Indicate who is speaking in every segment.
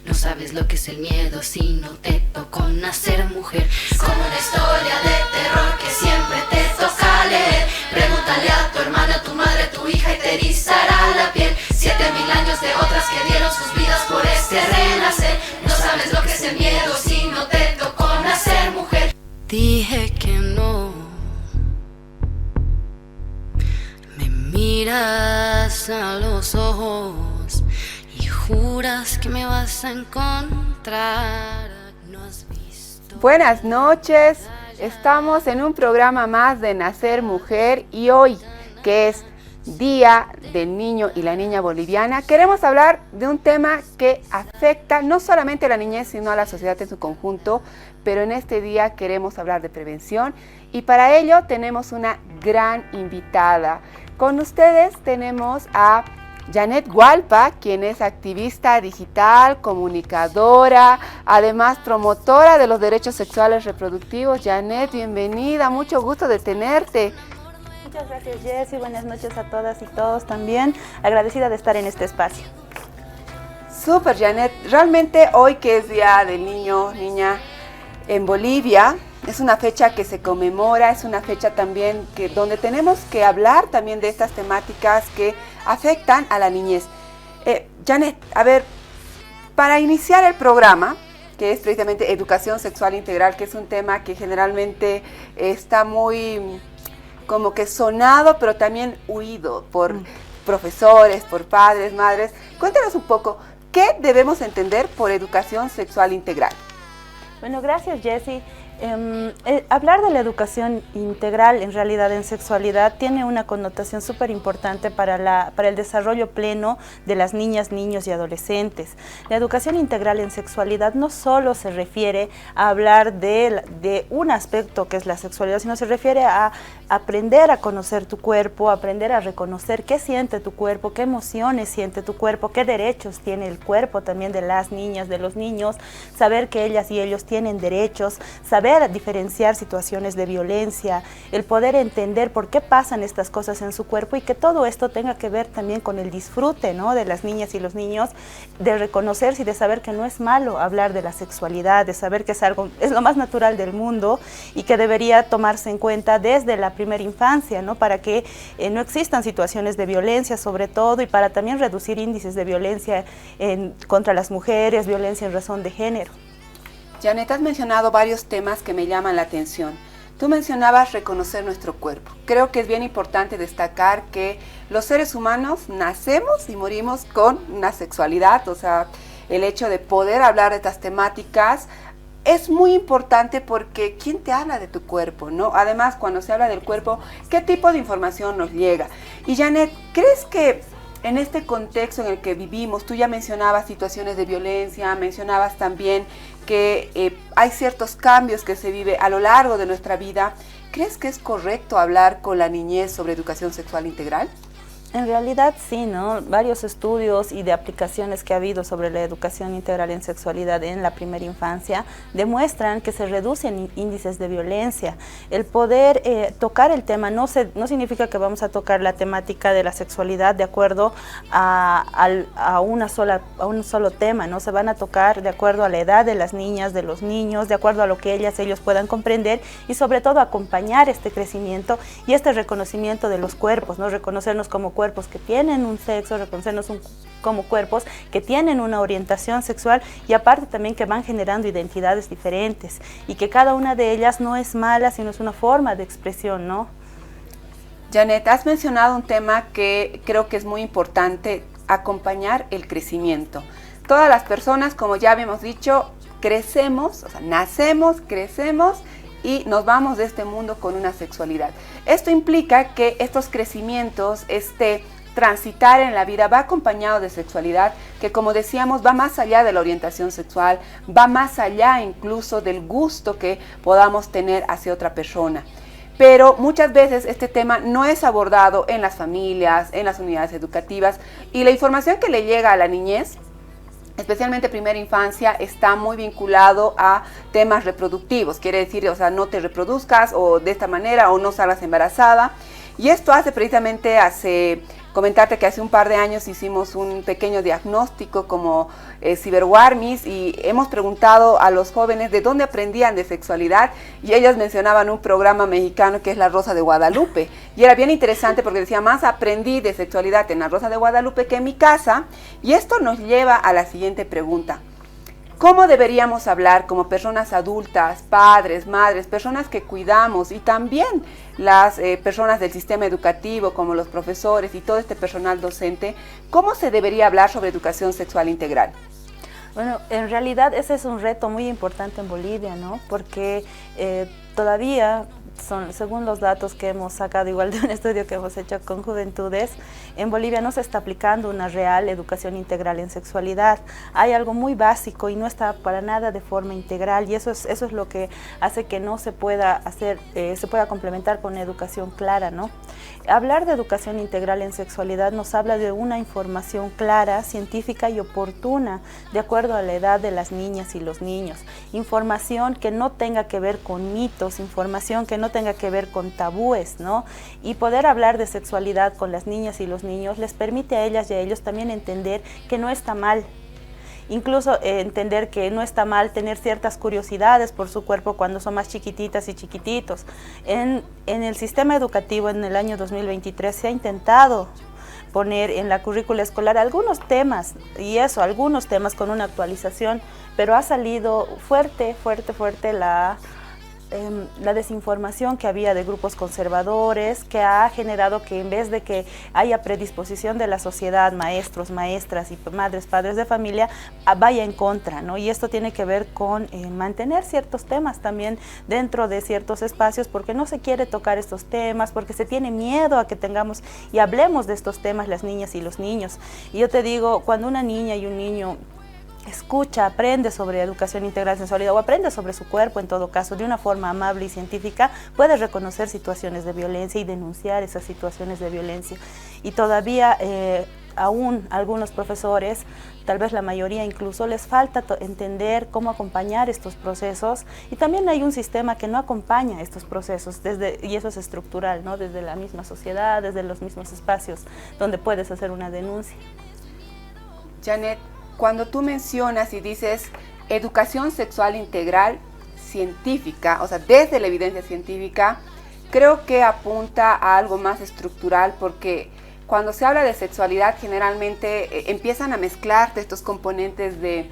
Speaker 1: No sabes lo que es el miedo si no te tocó nacer mujer. Como una historia de terror que siempre te toca leer. Pregúntale a tu hermana, a tu madre, a tu hija y te erizará la piel. 7000 años de otras que dieron sus vidas por este renacer. No sabes lo que es el miedo si no te tocó nacer mujer. Dije que no. Me miras a los ojos y juras que me vas a encontrar. No has visto.
Speaker 2: Buenas noches, estamos en un programa más de Nacer Mujer y hoy, que es Día del Niño y la Niña Boliviana, queremos hablar de un tema que afecta no solamente a la niñez, sino a la sociedad en su conjunto, pero en este día queremos hablar de prevención y para ello tenemos una gran invitada. Con ustedes tenemos a Janet Hualpa, quien es activista digital, comunicadora, además promotora de los derechos sexuales reproductivos. Janet, bienvenida, mucho gusto de tenerte.
Speaker 3: Muchas gracias, Jessy, buenas noches a todas y todos también, agradecida de estar en este espacio.
Speaker 2: Súper, Janet, realmente hoy que es Día del Niño, Niña en Bolivia, es una fecha que se conmemora, es una fecha también donde tenemos que hablar también de estas temáticas que afectan a la niñez. Janet, a ver, para iniciar el programa, que es precisamente Educación Sexual Integral, que es un tema que generalmente está muy como que sonado, pero también huido por profesores, por padres, madres. Cuéntanos un poco, ¿qué debemos entender por educación sexual integral?
Speaker 3: Bueno, gracias, Jessy. Hablar de la educación integral en realidad en sexualidad tiene una connotación súper importante para el desarrollo pleno de las niñas, niños y adolescentes. La educación integral en sexualidad no solo se refiere a hablar de un aspecto que es la sexualidad, sino se refiere a aprender a conocer tu cuerpo, aprender a reconocer qué siente tu cuerpo, qué emociones siente tu cuerpo, qué derechos tiene el cuerpo también de las niñas, de los niños, saber que ellas y ellos tienen derechos, saber diferenciar situaciones de violencia, el poder entender por qué pasan estas cosas en su cuerpo y que todo esto tenga que ver también con el disfrute, ¿no?, de las niñas y los niños, de reconocerse y de saber que no es malo hablar de la sexualidad, de saber que es lo más natural del mundo y que debería tomarse en cuenta desde la primera infancia, ¿no?, para que no existan situaciones de violencia sobre todo y para también reducir índices de violencia contra las mujeres, violencia en razón de género.
Speaker 2: Janet, has mencionado varios temas que me llaman la atención. Tú mencionabas reconocer nuestro cuerpo. Creo que es bien importante destacar que los seres humanos nacemos y morimos con una sexualidad, o sea, el hecho de poder hablar de estas temáticas es muy importante porque ¿quién te habla de tu cuerpo, no? Además, cuando se habla del cuerpo, ¿qué tipo de información nos llega? Y Janet, ¿crees que en este contexto en el que vivimos, tú ya mencionabas situaciones de violencia, mencionabas también que hay ciertos cambios que se vive a lo largo de nuestra vida, ¿crees que es correcto hablar con la niñez sobre educación sexual integral?
Speaker 3: En realidad sí, ¿no? Varios estudios y de aplicaciones que ha habido sobre la educación integral en sexualidad en la primera infancia demuestran que se reducen índices de violencia. El poder tocar el tema no significa que vamos a tocar la temática de la sexualidad de acuerdo a un solo tema, ¿no? Se van a tocar de acuerdo a la edad de las niñas, de los niños, de acuerdo a lo que ellos puedan comprender y sobre todo acompañar este crecimiento y este reconocimiento de los cuerpos, ¿no? Reconocernos como cuerpos que tienen un sexo, reconocernos como cuerpos que tienen una orientación sexual y aparte también que van generando identidades diferentes y que cada una de ellas no es mala, sino es una forma de expresión, ¿no?
Speaker 2: Janet, has mencionado un tema que creo que es muy importante, acompañar el crecimiento. Todas las personas, como ya habíamos dicho, crecemos, o sea, nacemos, crecemos y nos vamos de este mundo con una sexualidad. Esto implica que estos crecimientos, transitar en la vida va acompañado de sexualidad, que como decíamos va más allá de la orientación sexual, va más allá incluso del gusto que podamos tener hacia otra persona. Pero muchas veces este tema no es abordado en las familias, en las unidades educativas y la información que le llega a la niñez, especialmente primera infancia, está muy vinculado a temas reproductivos. Quiere decir, o sea, no te reproduzcas o de esta manera o no salgas embarazada. Y esto hace precisamente comentarte que hace un par de años hicimos un pequeño diagnóstico como Ciberwarmis y hemos preguntado a los jóvenes de dónde aprendían de sexualidad y ellos mencionaban un programa mexicano que es La Rosa de Guadalupe. Y era bien interesante porque decía, más aprendí de sexualidad en La Rosa de Guadalupe que en mi casa. Y esto nos lleva a la siguiente pregunta. ¿Cómo deberíamos hablar como personas adultas, padres, madres, personas que cuidamos y también las personas del sistema educativo como los profesores y todo este personal docente? ¿Cómo se debería hablar sobre educación sexual integral?
Speaker 3: Bueno, en realidad ese es un reto muy importante en Bolivia, ¿no? Porque todavía, según los datos que hemos sacado, igual de un estudio que hemos hecho con Juventudes, en Bolivia no se está aplicando una real educación integral en sexualidad. Hay algo muy básico y no está para nada de forma integral y eso es lo que hace que no se pueda hacer, se pueda complementar con una educación clara, ¿no? Hablar de educación integral en sexualidad nos habla de una información clara, científica y oportuna, de acuerdo a la edad de las niñas y los niños. Información que no tenga que ver con mitos, información que no tenga que ver con tabúes, ¿no? Y poder hablar de sexualidad con las niñas y los niños les permite a ellas y a ellos también entender que no está mal. Incluso entender que no está mal tener ciertas curiosidades por su cuerpo cuando son más chiquititas y chiquititos. En el sistema educativo en el año 2023 se ha intentado poner en la currícula escolar algunos temas, y eso, algunos temas con una actualización, pero ha salido fuerte la desinformación que había de grupos conservadores, que ha generado que en vez de que haya predisposición de la sociedad, maestros, maestras y madres, padres de familia, vaya en contra, ¿no? Y esto tiene que ver con mantener ciertos temas también dentro de ciertos espacios, porque no se quiere tocar estos temas, porque se tiene miedo a que tengamos y hablemos de estos temas las niñas y los niños. Y yo te digo, cuando una niña y un niño escucha, aprende sobre educación integral sexualidad o aprende sobre su cuerpo en todo caso de una forma amable y científica, puede reconocer situaciones de violencia y denunciar esas situaciones de violencia. Y todavía aún algunos profesores, tal vez la mayoría incluso, les falta entender cómo acompañar estos procesos y también hay un sistema que no acompaña estos procesos y eso es estructural, ¿no? Desde la misma sociedad, desde los mismos espacios donde puedes hacer una denuncia.
Speaker 2: Janet, cuando tú mencionas y dices educación sexual integral científica, o sea, desde la evidencia científica, creo que apunta a algo más estructural porque cuando se habla de sexualidad generalmente empiezan a mezclarte estos componentes de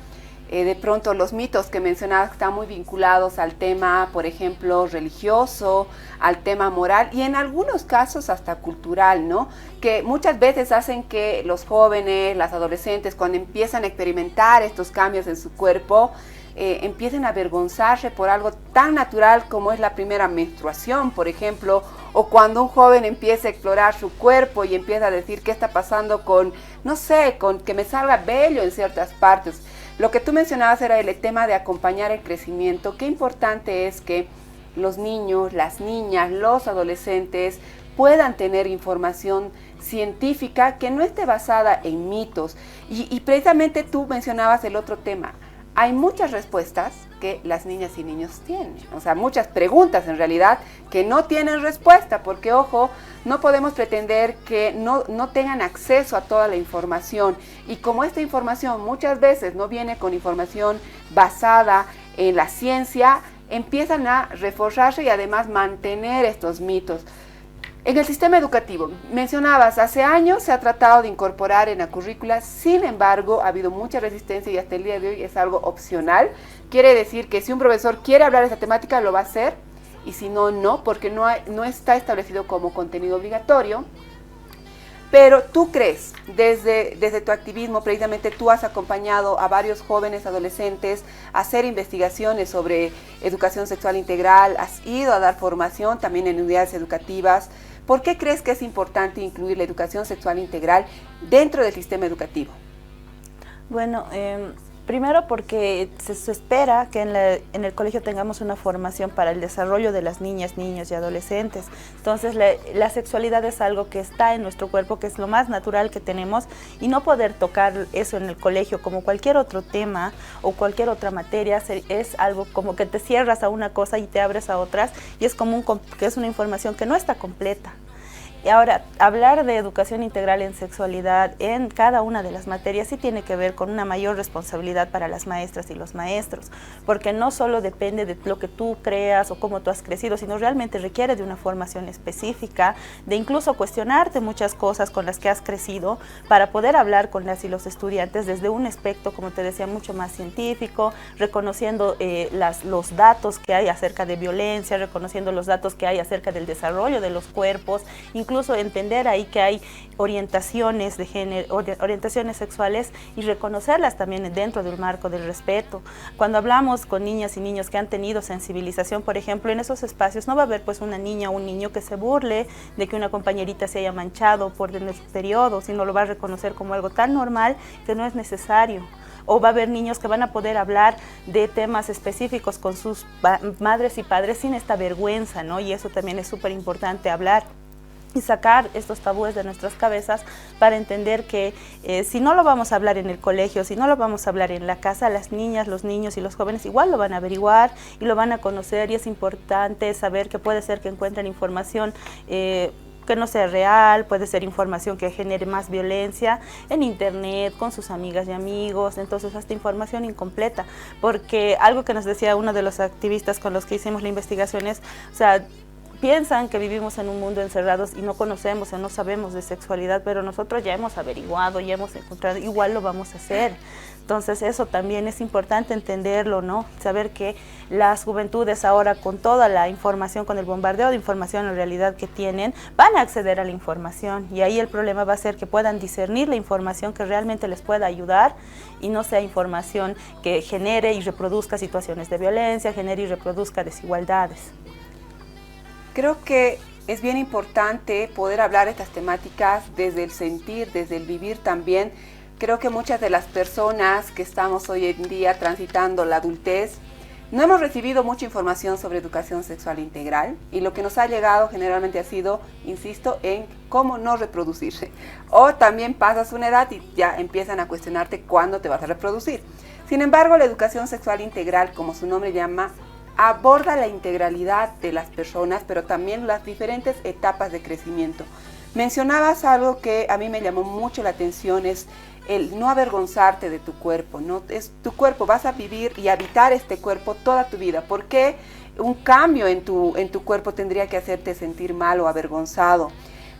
Speaker 2: pronto los mitos que mencionabas que están muy vinculados al tema, por ejemplo, religioso, al tema moral y en algunos casos hasta cultural, ¿no? Que muchas veces hacen que los jóvenes, las adolescentes, cuando empiezan a experimentar estos cambios en su cuerpo, empiecen a avergonzarse por algo tan natural como es la primera menstruación, por ejemplo, o cuando un joven empieza a explorar su cuerpo y empieza a decir qué está pasando con, no sé, con que me salga vello en ciertas partes. Lo que tú mencionabas era el tema de acompañar el crecimiento. Qué importante es que los niños, las niñas, los adolescentes puedan tener información científica que no esté basada en mitos. Y precisamente tú mencionabas el otro tema. Hay muchas respuestas que las niñas y niños tienen, o sea, muchas preguntas en realidad que no tienen respuesta, porque ojo, no podemos pretender que no tengan acceso a toda la información y como esta información muchas veces no viene con información basada en la ciencia, empiezan a reforzarse y además mantener estos mitos. En el sistema educativo, mencionabas, hace años se ha tratado de incorporar en la currícula, sin embargo, ha habido mucha resistencia y hasta el día de hoy es algo opcional. Quiere decir que si un profesor quiere hablar de esa temática, lo va a hacer, y si no, no, porque no está establecido como contenido obligatorio. Pero tú crees, desde tu activismo, precisamente tú has acompañado a varios jóvenes adolescentes a hacer investigaciones sobre educación sexual integral, has ido a dar formación también en unidades educativas. ¿Por qué crees que es importante incluir la educación sexual integral dentro del sistema educativo?
Speaker 3: Bueno, primero porque se espera que en el colegio tengamos una formación para el desarrollo de las niñas, niños y adolescentes. Entonces la sexualidad es algo que está en nuestro cuerpo, que es lo más natural que tenemos y no poder tocar eso en el colegio como cualquier otro tema o cualquier otra materia es algo como que te cierras a una cosa y te abres a otras y es como que es una información que no está completa. Y ahora, hablar de educación integral en sexualidad en cada una de las materias sí tiene que ver con una mayor responsabilidad para las maestras y los maestros, porque no solo depende de lo que tú creas o cómo tú has crecido, sino realmente requiere de una formación específica, de incluso cuestionarte muchas cosas con las que has crecido para poder hablar con las y los estudiantes desde un aspecto, como te decía, mucho más científico, reconociendo los datos que hay acerca de violencia, reconociendo los datos que hay acerca del desarrollo de los cuerpos, incluso entender ahí que hay orientaciones de género, orientaciones sexuales y reconocerlas también dentro del marco del respeto. Cuando hablamos con niñas y niños que han tenido sensibilización, por ejemplo, en esos espacios no va a haber pues una niña o un niño que se burle de que una compañerita se haya manchado por el periodo, sino lo va a reconocer como algo tan normal que no es necesario. O va a haber niños que van a poder hablar de temas específicos con sus madres y padres sin esta vergüenza, ¿no? Y eso también es súper importante hablar y sacar estos tabúes de nuestras cabezas para entender que si no lo vamos a hablar en el colegio, si no lo vamos a hablar en la casa, las niñas, los niños y los jóvenes igual lo van a averiguar y lo van a conocer, y es importante saber que puede ser que encuentren información que no sea real, puede ser información que genere más violencia en internet, con sus amigas y amigos, entonces hasta información incompleta, porque algo que nos decía uno de los activistas con los que hicimos la investigación es, o sea, piensan que vivimos en un mundo encerrados y no conocemos o no sabemos de sexualidad, pero nosotros ya hemos averiguado, ya hemos encontrado, igual lo vamos a hacer. Entonces eso también es importante entenderlo, ¿no? Saber que las juventudes ahora con toda la información, con el bombardeo de información en realidad que tienen, van a acceder a la información, y ahí el problema va a ser que puedan discernir la información que realmente les pueda ayudar y no sea información que genere y reproduzca situaciones de violencia, genere y reproduzca desigualdades.
Speaker 2: Creo que es bien importante poder hablar de estas temáticas desde el sentir, desde el vivir también. Creo que muchas de las personas que estamos hoy en día transitando la adultez no hemos recibido mucha información sobre educación sexual integral, y lo que nos ha llegado generalmente ha sido, insisto, en cómo no reproducirse. O también pasas una edad y ya empiezan a cuestionarte cuándo te vas a reproducir. Sin embargo, la educación sexual integral, como su nombre llama, aborda la integralidad de las personas, pero también las diferentes etapas de crecimiento. Mencionabas algo que a mí me llamó mucho la atención, es el no avergonzarte de tu cuerpo, ¿no? Es tu cuerpo, vas a vivir y habitar este cuerpo toda tu vida. ¿Por qué un cambio en tu cuerpo tendría que hacerte sentir mal o avergonzado?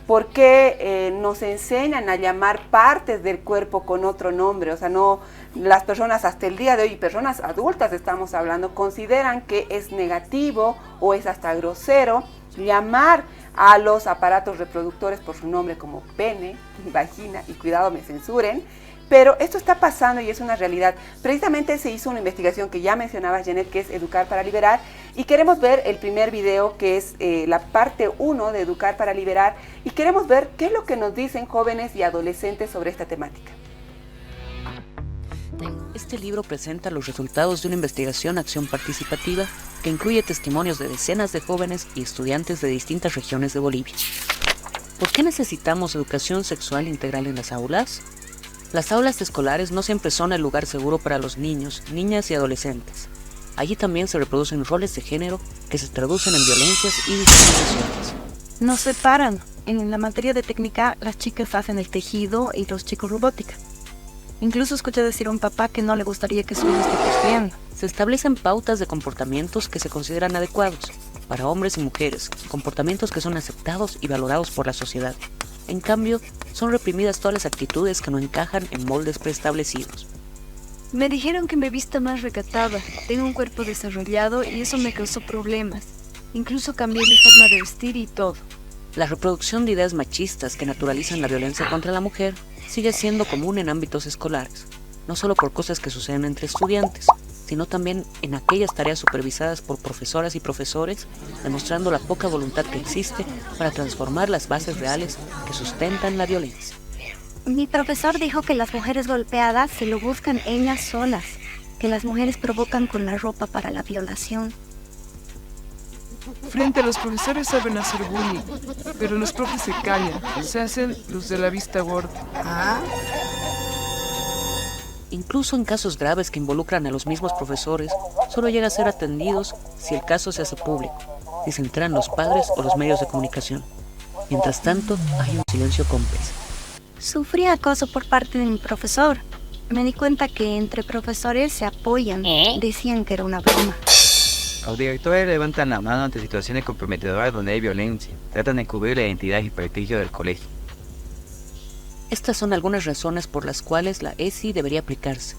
Speaker 2: ¿Por qué nos enseñan a llamar partes del cuerpo con otro nombre? O sea, no, las personas hasta el día de hoy, personas adultas estamos hablando, consideran que es negativo o es hasta grosero llamar a los aparatos reproductores por su nombre, como pene, vagina, y cuidado me censuren. Pero esto está pasando y es una realidad. Precisamente se hizo una investigación que ya mencionaba Janet, que es Educar para Liberar, y queremos ver el primer video, que es la parte 1 de Educar para Liberar, y queremos ver qué es lo que nos dicen jóvenes y adolescentes sobre esta temática.
Speaker 4: Este libro presenta los resultados de una investigación acción participativa que incluye testimonios de decenas de jóvenes y estudiantes de distintas regiones de Bolivia. ¿Por qué necesitamos educación sexual integral en las aulas? Las aulas escolares no siempre son el lugar seguro para los niños, niñas y adolescentes. Allí también se reproducen roles de género que se traducen en violencias y discriminaciones.
Speaker 5: Nos separan. En la materia de técnica, las chicas hacen el tejido y los chicos robótica. Incluso escuché decir a un papá que no le gustaría que su hijo esté cosiendo.
Speaker 4: Se establecen pautas de comportamientos que se consideran adecuados para hombres y mujeres, comportamientos que son aceptados y valorados por la sociedad. En cambio, son reprimidas todas las actitudes que no encajan en moldes preestablecidos.
Speaker 5: Me dijeron que me vista más recatada, tengo un cuerpo desarrollado y eso me causó problemas. Incluso cambié mi forma de vestir y todo.
Speaker 4: La reproducción de ideas machistas que naturalizan la violencia contra la mujer sigue siendo común en ámbitos escolares, no solo por cosas que suceden entre estudiantes, sino también en aquellas tareas supervisadas por profesoras y profesores, demostrando la poca voluntad que existe para transformar las bases reales que sustentan la violencia.
Speaker 6: Mi profesor dijo que las mujeres golpeadas se lo buscan ellas solas, que las mujeres provocan con la ropa para la violación.
Speaker 7: Frente a los profesores saben hacer bullying, pero los profes se callan, se hacen los de la vista gorda.
Speaker 4: Incluso en casos graves que involucran a los mismos profesores, solo llega a ser atendidos si el caso se hace público, si se enteran los padres o los medios de comunicación. Mientras tanto, hay un silencio cómplice.
Speaker 6: Sufrí acoso por parte de mi profesor. Me di cuenta que entre profesores se apoyan. Decían que era una broma.
Speaker 8: Los directores levantan la mano ante situaciones comprometedoras donde hay violencia. Tratan de cubrir la identidad y prestigio del colegio.
Speaker 4: Estas son algunas razones por las cuales la ESI debería aplicarse,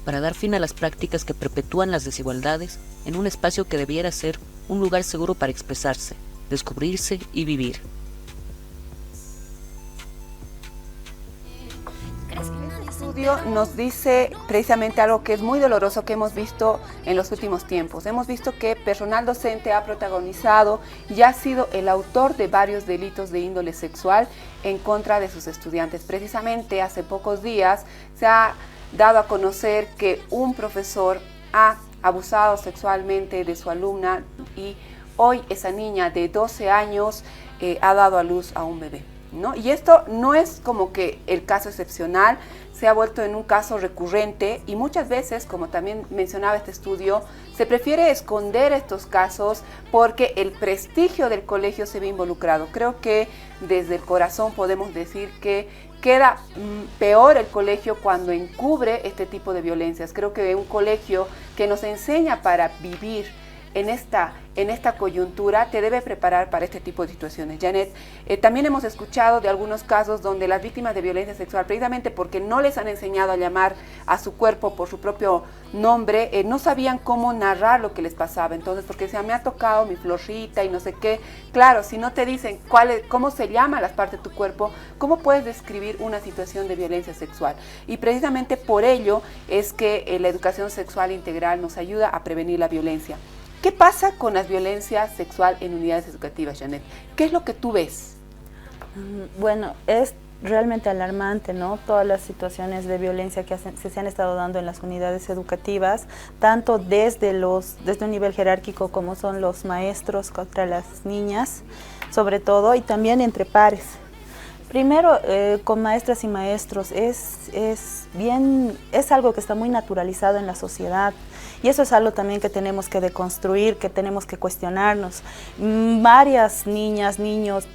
Speaker 4: para dar fin a las prácticas que perpetúan las desigualdades en un espacio que debiera ser un lugar seguro para expresarse, descubrirse y vivir.
Speaker 2: El estudio nos dice precisamente algo que es muy doloroso que hemos visto en los últimos tiempos. Hemos visto que personal docente ha protagonizado y ha sido el autor de varios delitos de índole sexual en contra de sus estudiantes. Precisamente hace pocos días se ha dado a conocer que un profesor ha abusado sexualmente de su alumna y hoy esa niña de 12 años ha dado a luz a un bebé, ¿no? Y esto no es como que el caso excepcional, se ha vuelto en un caso recurrente y muchas veces, como también mencionaba este estudio, se prefiere esconder estos casos porque el prestigio del colegio se ve involucrado. Creo que desde el corazón podemos decir que queda peor el colegio cuando encubre este tipo de violencias. Creo que un colegio que nos enseña para vivir en esta coyuntura te debe preparar para este tipo de situaciones. Janet, también hemos escuchado de algunos casos donde las víctimas de violencia sexual, precisamente porque no les han enseñado a llamar a su cuerpo por su propio nombre, no sabían cómo narrar lo que les pasaba. Entonces, porque decían, me ha tocado mi florcita y no sé qué. Claro, si no te dicen cómo se llama las partes de tu cuerpo, ¿cómo puedes describir una situación de violencia sexual? Y precisamente por ello es que la educación sexual integral nos ayuda a prevenir la violencia. ¿Qué pasa con la violencia sexual en unidades educativas, Janet? ¿Qué es lo que tú ves?
Speaker 3: Bueno, es realmente alarmante, ¿no? Todas las situaciones de violencia que se han estado dando en las unidades educativas, tanto desde un nivel jerárquico como son los maestros contra las niñas, sobre todo, y también entre pares. Primero, con maestras y maestros, es algo que está muy naturalizado en la sociedad. Y eso es algo también que tenemos que deconstruir, que tenemos que cuestionarnos. Varias niñas, niños,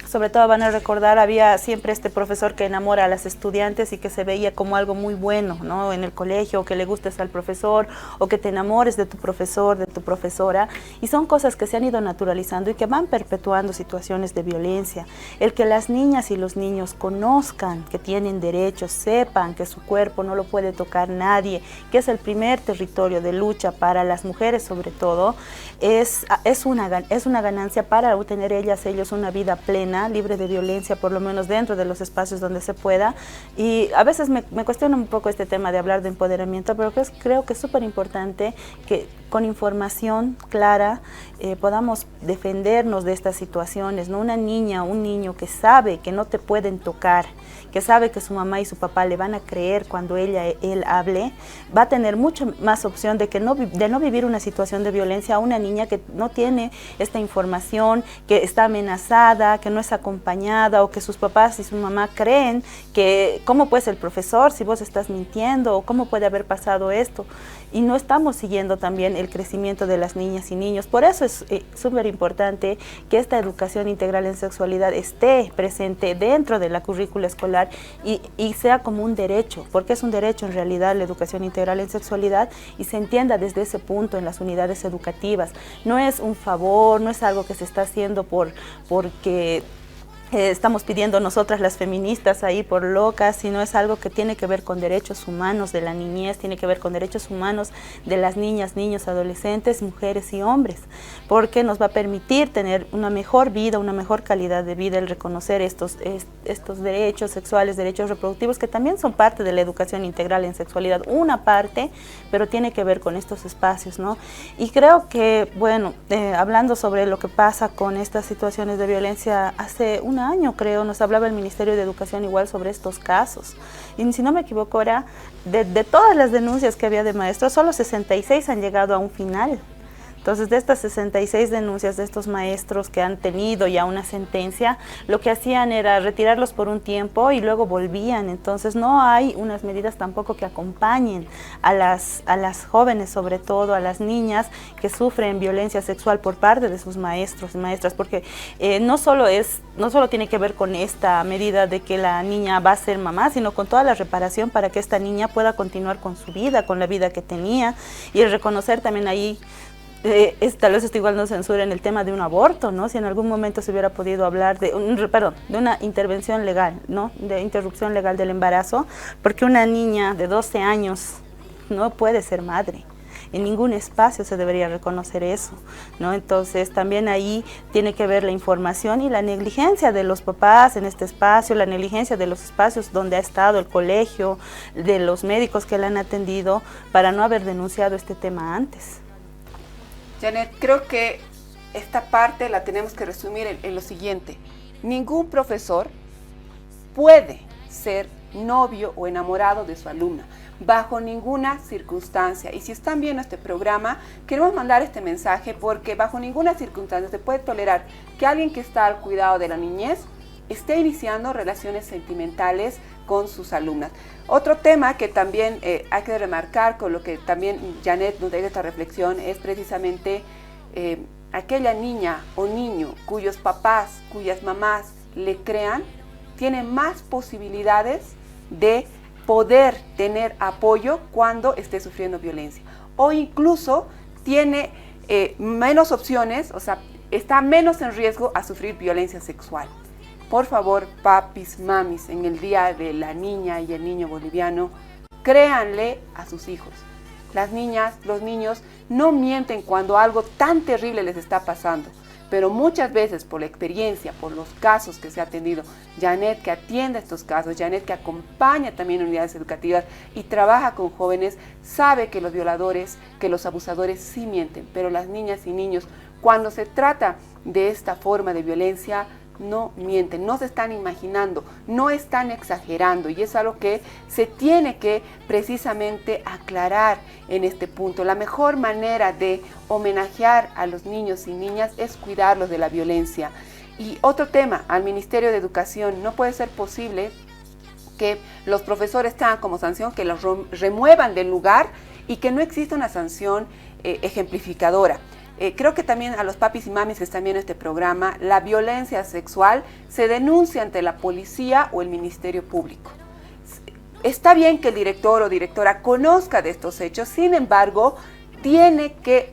Speaker 3: sobre todo van a recordar, había siempre este profesor que enamora a las estudiantes y que se veía como algo muy bueno, ¿no? En el colegio, que le gustes al profesor o que te enamores de tu profesor, de tu profesora. Y son cosas que se han ido naturalizando y que van perpetuando situaciones de violencia. El que las niñas y los niños conozcan que tienen derechos, sepan que su cuerpo no lo puede tocar nadie, que es el primer territorio de lucha para las mujeres sobre todo, es una ganancia para obtener ellos una vida plena, libre de violencia, por lo menos dentro de los espacios donde se pueda. Y a veces me cuestiona un poco este tema de hablar de empoderamiento, pero creo que es súper importante que con información clara podamos defendernos de estas situaciones, ¿no? Una niña, un niño que sabe que no te pueden tocar, que sabe que su mamá y su papá le van a creer cuando él hable, va a tener mucha más opción de no vivir una situación de violencia a una niña que no tiene esta información, que está amenazada, que no es acompañada o que sus papás y su mamá creen que cómo puede ser el profesor si vos estás mintiendo o cómo puede haber pasado esto. Y no estamos siguiendo también el crecimiento de las niñas y niños. Por eso es súper importante que esta educación integral en sexualidad esté presente dentro de la currícula escolar y sea como un derecho, porque es un derecho en realidad la educación integral en sexualidad y se entienda desde ese punto en las unidades educativas. No es un favor, no es algo que se está haciendo porque estamos pidiendo nosotras las feministas ahí por locas, sino es algo que tiene que ver con derechos humanos de la niñez, tiene que ver con derechos humanos de las niñas, niños, adolescentes, mujeres y hombres, porque nos va a permitir tener una mejor vida, una mejor calidad de vida, el reconocer estos derechos sexuales, derechos reproductivos, que también son parte de la educación integral en sexualidad, una parte, pero tiene que ver con estos espacios, ¿no? Y creo que, bueno, hablando sobre lo que pasa con estas situaciones de violencia, hace un año creo, nos hablaba el Ministerio de Educación igual sobre estos casos. Y si no me equivoco era, de todas las denuncias que había de maestros, solo 66 han llegado a un final. Entonces, de estas 66 denuncias de estos maestros que han tenido ya una sentencia, lo que hacían era retirarlos por un tiempo y luego volvían. Entonces, no hay unas medidas tampoco que acompañen a las jóvenes, sobre todo a las niñas que sufren violencia sexual por parte de sus maestros y maestras, porque no solo tiene que ver con esta medida de que la niña va a ser mamá, sino con toda la reparación para que esta niña pueda continuar con su vida, con la vida que tenía, y el reconocer también ahí, tal vez esto igual no censura en el tema de un aborto, ¿no? Si en algún momento se hubiera podido hablar de una intervención legal, ¿no? De interrupción legal del embarazo, porque una niña de 12 años no puede ser madre. En ningún espacio se debería reconocer eso, ¿no? Entonces también ahí tiene que ver la información y la negligencia de los papás en este espacio, la negligencia de los espacios donde ha estado el colegio, de los médicos que la han atendido, para no haber denunciado este tema antes.
Speaker 2: Janet, creo que esta parte la tenemos que resumir en lo siguiente. Ningún profesor puede ser novio o enamorado de su alumna, bajo ninguna circunstancia. Y si están viendo este programa, queremos mandar este mensaje porque bajo ninguna circunstancia se puede tolerar que alguien que está al cuidado de la niñez esté iniciando relaciones sentimentales con sus alumnas. Otro tema que también hay que remarcar, con lo que también Janet nos deja esta reflexión, es precisamente aquella niña o niño cuyos papás, cuyas mamás le crean, tiene más posibilidades de poder tener apoyo cuando esté sufriendo violencia, o incluso tiene menos opciones, o sea, está menos en riesgo a sufrir violencia sexual. Por favor, papis, mamis, en el Día de la Niña y el Niño Boliviano, créanle a sus hijos. Las niñas, los niños no mienten cuando algo tan terrible les está pasando, pero muchas veces por la experiencia, por los casos que se ha atendido, Janet que atiende estos casos, Janet que acompaña también en unidades educativas y trabaja con jóvenes, sabe que los violadores, que los abusadores sí mienten, pero las niñas y niños, cuando se trata de esta forma de violencia, no mienten, no se están imaginando, no están exagerando, y es algo que se tiene que precisamente aclarar en este punto. La mejor manera de homenajear a los niños y niñas es cuidarlos de la violencia. Y otro tema, al Ministerio de Educación, no puede ser posible que los profesores tengan como sanción que los remuevan del lugar y que no exista una sanción ejemplificadora. Creo que también a los papis y mamis que están viendo este programa, la violencia sexual se denuncia ante la policía o el Ministerio Público. Está bien que el director o directora conozca de estos hechos, sin embargo, tiene que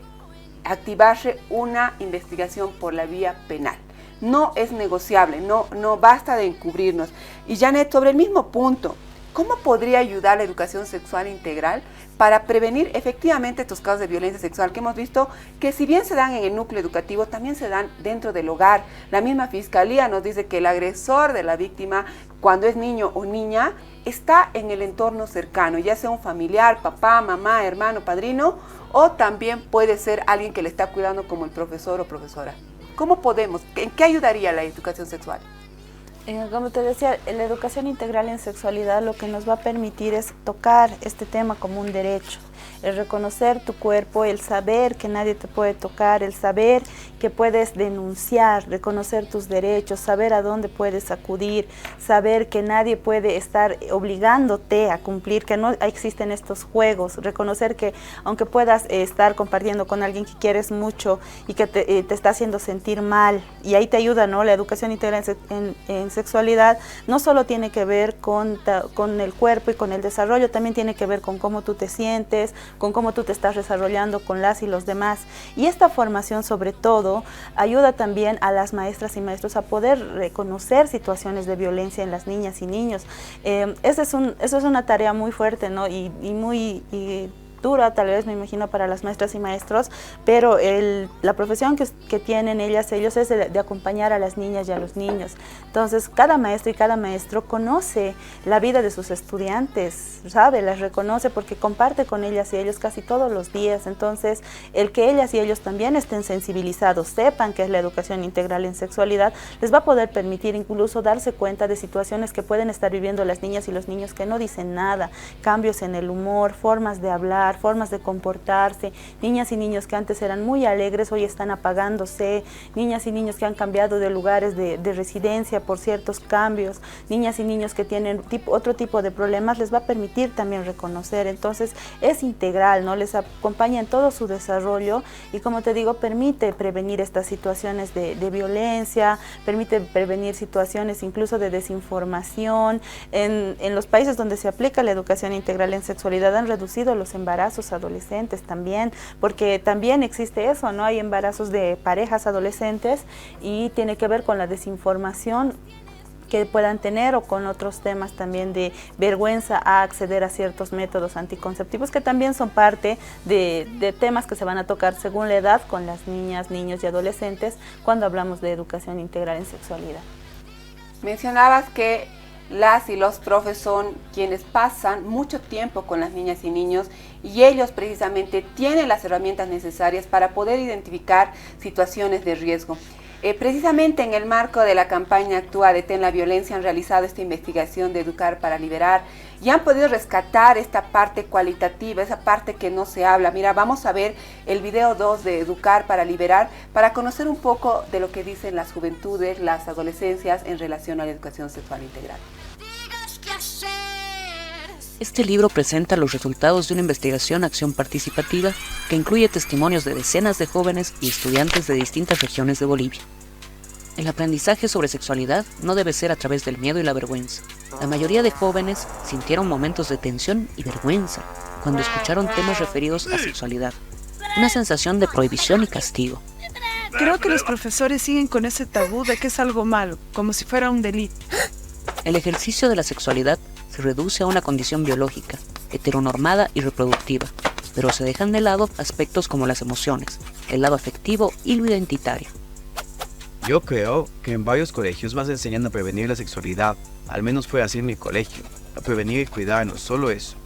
Speaker 2: activarse una investigación por la vía penal. No es negociable, no basta de encubrirnos. Y Janet, sobre el mismo punto, ¿cómo podría ayudar la educación sexual integral para prevenir efectivamente estos casos de violencia sexual que hemos visto que si bien se dan en el núcleo educativo, también se dan dentro del hogar? La misma Fiscalía nos dice que el agresor de la víctima, cuando es niño o niña, está en el entorno cercano, ya sea un familiar, papá, mamá, hermano, padrino, o también puede ser alguien que le está cuidando como el profesor o profesora. ¿Cómo podemos? ¿En qué ayudaría la educación sexual?
Speaker 3: Como te decía, la educación integral en sexualidad lo que nos va a permitir es tocar este tema como un derecho, el reconocer tu cuerpo, el saber que nadie te puede tocar, el saber que puedes denunciar, reconocer tus derechos, saber a dónde puedes acudir, saber que nadie puede estar obligándote a cumplir, que no existen estos juegos, reconocer que aunque puedas estar compartiendo con alguien que quieres mucho y que te está haciendo sentir mal, y ahí te ayuda, ¿no? La educación integral en sexualidad no solo tiene que ver con el cuerpo y con el desarrollo, también tiene que ver con cómo tú te sientes, con cómo tú te estás desarrollando con las y los demás. Y esta formación sobre todo ayuda también a las maestras y maestros a poder reconocer situaciones de violencia en las niñas y niños. Eso es una tarea muy fuerte, ¿no? y muy dura, tal vez, me imagino, para las maestras y maestros, pero la profesión que tienen ellos es de acompañar a las niñas y a los niños. Entonces, cada maestro y cada maestro conoce la vida de sus estudiantes, ¿sabe? Las reconoce porque comparte con ellas y ellos casi todos los días. Entonces, el que ellas y ellos también estén sensibilizados, sepan qué es la educación integral en sexualidad, les va a poder permitir incluso darse cuenta de situaciones que pueden estar viviendo las niñas y los niños que no dicen nada, cambios en el humor, formas de hablar, hablar, formas de comportarse, niñas y niños que antes eran muy alegres, hoy están apagándose, niñas y niños que han cambiado de lugares de residencia por ciertos cambios, niñas y niños que tienen otro tipo de problemas, les va a permitir también reconocer. Entonces es integral, ¿no? Les acompaña en todo su desarrollo y, como te digo, permite prevenir estas situaciones de violencia, permite prevenir situaciones incluso de desinformación. En los países donde se aplica la educación integral en sexualidad han reducido los embarazos adolescentes también, porque también existe eso, ¿no? Hay embarazos de parejas adolescentes y tiene que ver con la desinformación que puedan tener o con otros temas también de vergüenza a acceder a ciertos métodos anticonceptivos que también son parte de temas que se van a tocar según la edad con las niñas, niños y adolescentes cuando hablamos de educación integral en sexualidad.
Speaker 2: Mencionabas que las y los profes son quienes pasan mucho tiempo con las niñas y niños y ellos precisamente tienen las herramientas necesarias para poder identificar situaciones de riesgo. Precisamente en el marco de la campaña Actúa, Detén la Violencia han realizado esta investigación de Educar para Liberar y han podido rescatar esta parte cualitativa, esa parte que no se habla. Mira, vamos a ver el video 2 de Educar para Liberar para conocer un poco de lo que dicen las juventudes, las adolescencias en relación a la educación sexual integral.
Speaker 4: Este libro presenta los resultados de una investigación acción participativa que incluye testimonios de decenas de jóvenes y estudiantes de distintas regiones de Bolivia. El aprendizaje sobre sexualidad no debe ser a través del miedo y la vergüenza. La mayoría de jóvenes sintieron momentos de tensión y vergüenza cuando escucharon temas referidos a sexualidad, una sensación de prohibición y castigo.
Speaker 7: Creo que los profesores siguen con ese tabú de que es algo malo, como si fuera un delito.
Speaker 4: El ejercicio de la sexualidad se reduce a una condición biológica, heteronormada y reproductiva, pero se dejan de lado aspectos como las emociones, el lado afectivo y lo identitario.
Speaker 9: Yo creo que en varios colegios vas enseñando a prevenir la sexualidad, al menos fue así en mi colegio, a prevenir y cuidarnos, solo eso.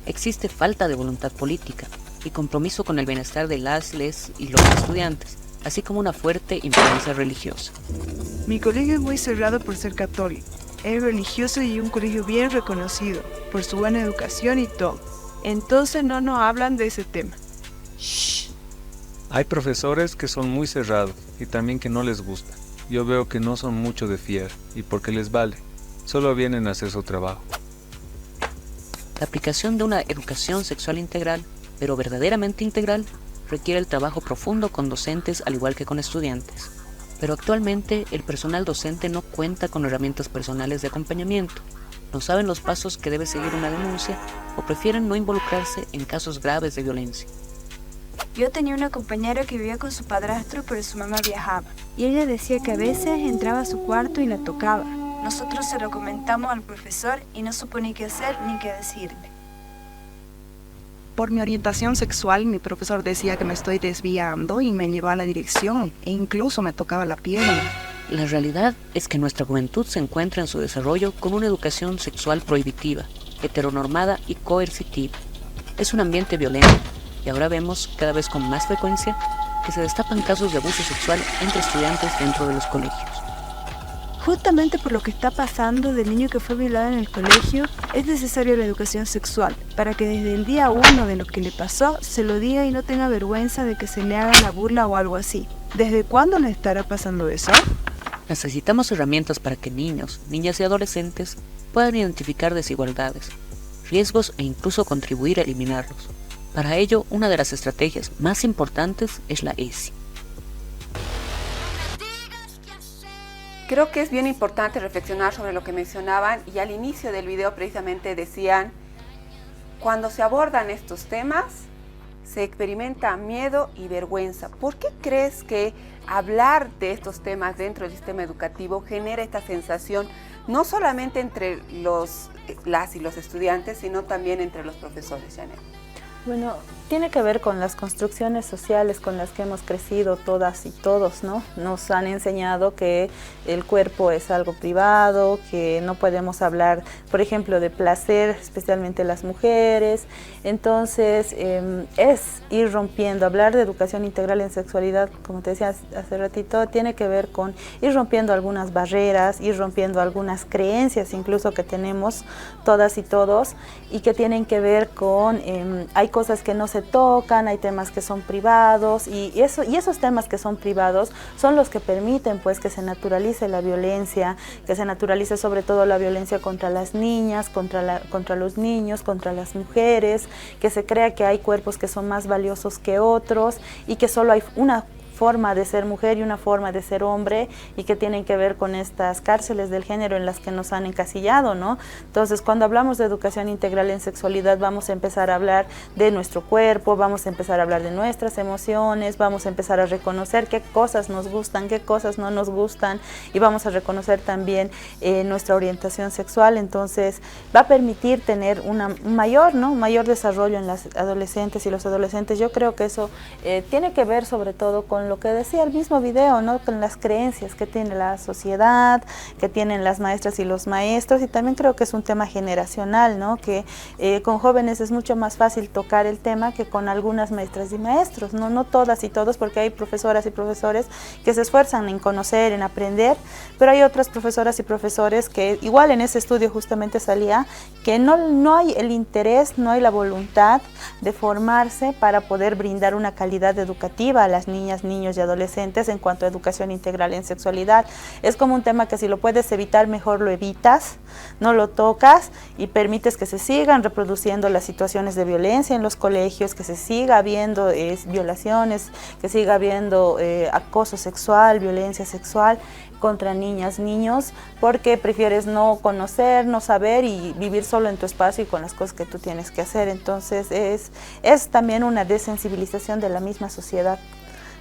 Speaker 4: Existe falta de voluntad política y compromiso con el bienestar de las, les y los estudiantes, así como una fuerte influencia religiosa.
Speaker 7: Mi colegio es muy cerrado por ser católico. Es religioso y un colegio bien reconocido por su buena educación y todo. Entonces no nos hablan de ese tema.
Speaker 10: Shh. Hay profesores que son muy cerrados y también que no les gusta. Yo veo que no son mucho de fiar y porque les vale. Solo vienen a hacer su trabajo.
Speaker 4: La aplicación de una educación sexual integral, pero verdaderamente integral, requiere el trabajo profundo con docentes al igual que con estudiantes. Pero actualmente el personal docente no cuenta con herramientas personales de acompañamiento, no saben los pasos que debe seguir una denuncia o prefieren no involucrarse en casos graves de violencia.
Speaker 11: Yo tenía una compañera que vivía con su padrastro, pero su mamá viajaba. Y ella decía que a veces entraba a su cuarto y la tocaba. Nosotros se lo comentamos al profesor y no supo ni qué hacer ni qué decirle.
Speaker 5: Por mi orientación sexual, mi profesor decía que me estoy desviando y me llevaba a la dirección e incluso me tocaba la pierna.
Speaker 4: La realidad es que nuestra juventud se encuentra en su desarrollo con una educación sexual prohibitiva, heteronormada y coercitiva. Es un ambiente violento y ahora vemos cada vez con más frecuencia que se destapan casos de abuso sexual entre estudiantes dentro de los colegios.
Speaker 11: Justamente por lo que está pasando del niño que fue violado en el colegio, es necesaria la educación sexual, para que desde el día 1 de lo que le pasó, se lo diga y no tenga vergüenza de que se le haga la burla o algo así. ¿Desde cuándo le estará pasando eso?
Speaker 4: Necesitamos herramientas para que niños, niñas y adolescentes puedan identificar desigualdades, riesgos e incluso contribuir a eliminarlos. Para ello, una de las estrategias más importantes es la ESI.
Speaker 2: Creo que es bien importante reflexionar sobre lo que mencionaban y al inicio del video precisamente decían, cuando se abordan estos temas se experimenta miedo y vergüenza. ¿Por qué crees que hablar de estos temas dentro del sistema educativo genera esta sensación no solamente entre las y los estudiantes, sino también entre los profesores, Janet?
Speaker 3: Bueno, tiene que ver con las construcciones sociales con las que hemos crecido todas y todos, ¿no? Nos han enseñado que el cuerpo es algo privado, que no podemos hablar, por ejemplo, de placer, especialmente las mujeres. Entonces, es ir rompiendo, hablar de educación integral en sexualidad, como te decía hace ratito, tiene que ver con ir rompiendo algunas barreras, ir rompiendo algunas creencias incluso que tenemos todas y todos y que tienen que ver con, hay cosas que no se tocan, hay temas que son privados y esos temas que son privados son los que permiten pues que se naturalice la violencia, que se naturalice sobre todo la violencia contra las niñas, contra los niños, contra las mujeres, que se crea que hay cuerpos que son más valiosos que otros y que solo hay una forma de ser mujer y una forma de ser hombre y que tienen que ver con estas cárceles del género en las que nos han encasillado, ¿no? Entonces, cuando hablamos de educación integral en sexualidad, vamos a empezar a hablar de nuestro cuerpo, vamos a empezar a hablar de nuestras emociones, vamos a empezar a reconocer qué cosas nos gustan, qué cosas no nos gustan y vamos a reconocer también nuestra orientación sexual. Entonces, va a permitir tener un mayor desarrollo en las adolescentes y los adolescentes. Yo creo que eso tiene que ver sobre todo con lo que decía el mismo video, ¿no? Con las creencias que tiene la sociedad, que tienen las maestras y los maestros, y también creo que es un tema generacional, ¿no? Que con jóvenes es mucho más fácil tocar el tema que con algunas maestras y maestros, no todas y todos, porque hay profesoras y profesores que se esfuerzan en conocer, en aprender, pero hay otras profesoras y profesores que igual en ese estudio justamente salía que no hay el interés, no hay la voluntad de formarse para poder brindar una calidad educativa a las niñas, niños y adolescentes en cuanto a educación integral en sexualidad. Es como un tema que si lo puedes evitar, mejor lo evitas, no lo tocas y permites que se sigan reproduciendo las situaciones de violencia en los colegios, que se siga habiendo violaciones, que siga habiendo acoso sexual, violencia sexual contra niñas, niños, porque prefieres no conocer, no saber y vivir solo en tu espacio y con las cosas que tú tienes que hacer. Entonces es también una desensibilización de la misma sociedad,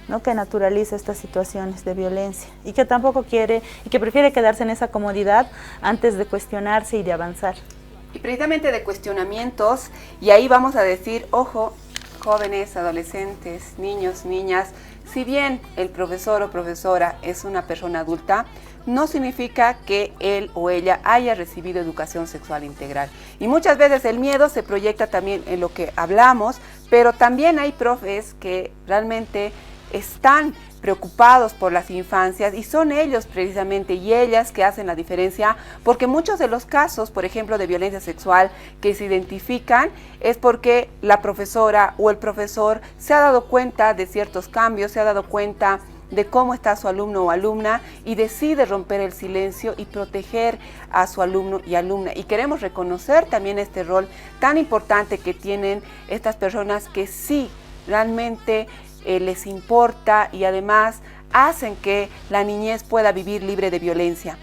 Speaker 3: ¿no? Que naturaliza estas situaciones de violencia y que tampoco quiere y que prefiere quedarse en esa comodidad antes de cuestionarse y de avanzar.
Speaker 2: Y precisamente de cuestionamientos, y ahí vamos a decir, ojo, jóvenes, adolescentes, niños, niñas, si bien el profesor o profesora es una persona adulta, no significa que él o ella haya recibido educación sexual integral. Y muchas veces el miedo se proyecta también en lo que hablamos, pero también hay profes que realmente están preocupados por las infancias y son ellos precisamente y ellas que hacen la diferencia, porque muchos de los casos, por ejemplo, de violencia sexual que se identifican es porque la profesora o el profesor se ha dado cuenta de ciertos cambios, se ha dado cuenta de cómo está su alumno o alumna y decide romper el silencio y proteger a su alumno y alumna. Y queremos reconocer también este rol tan importante que tienen estas personas que sí realmente les importa y además hacen que la niñez pueda vivir libre de violencia.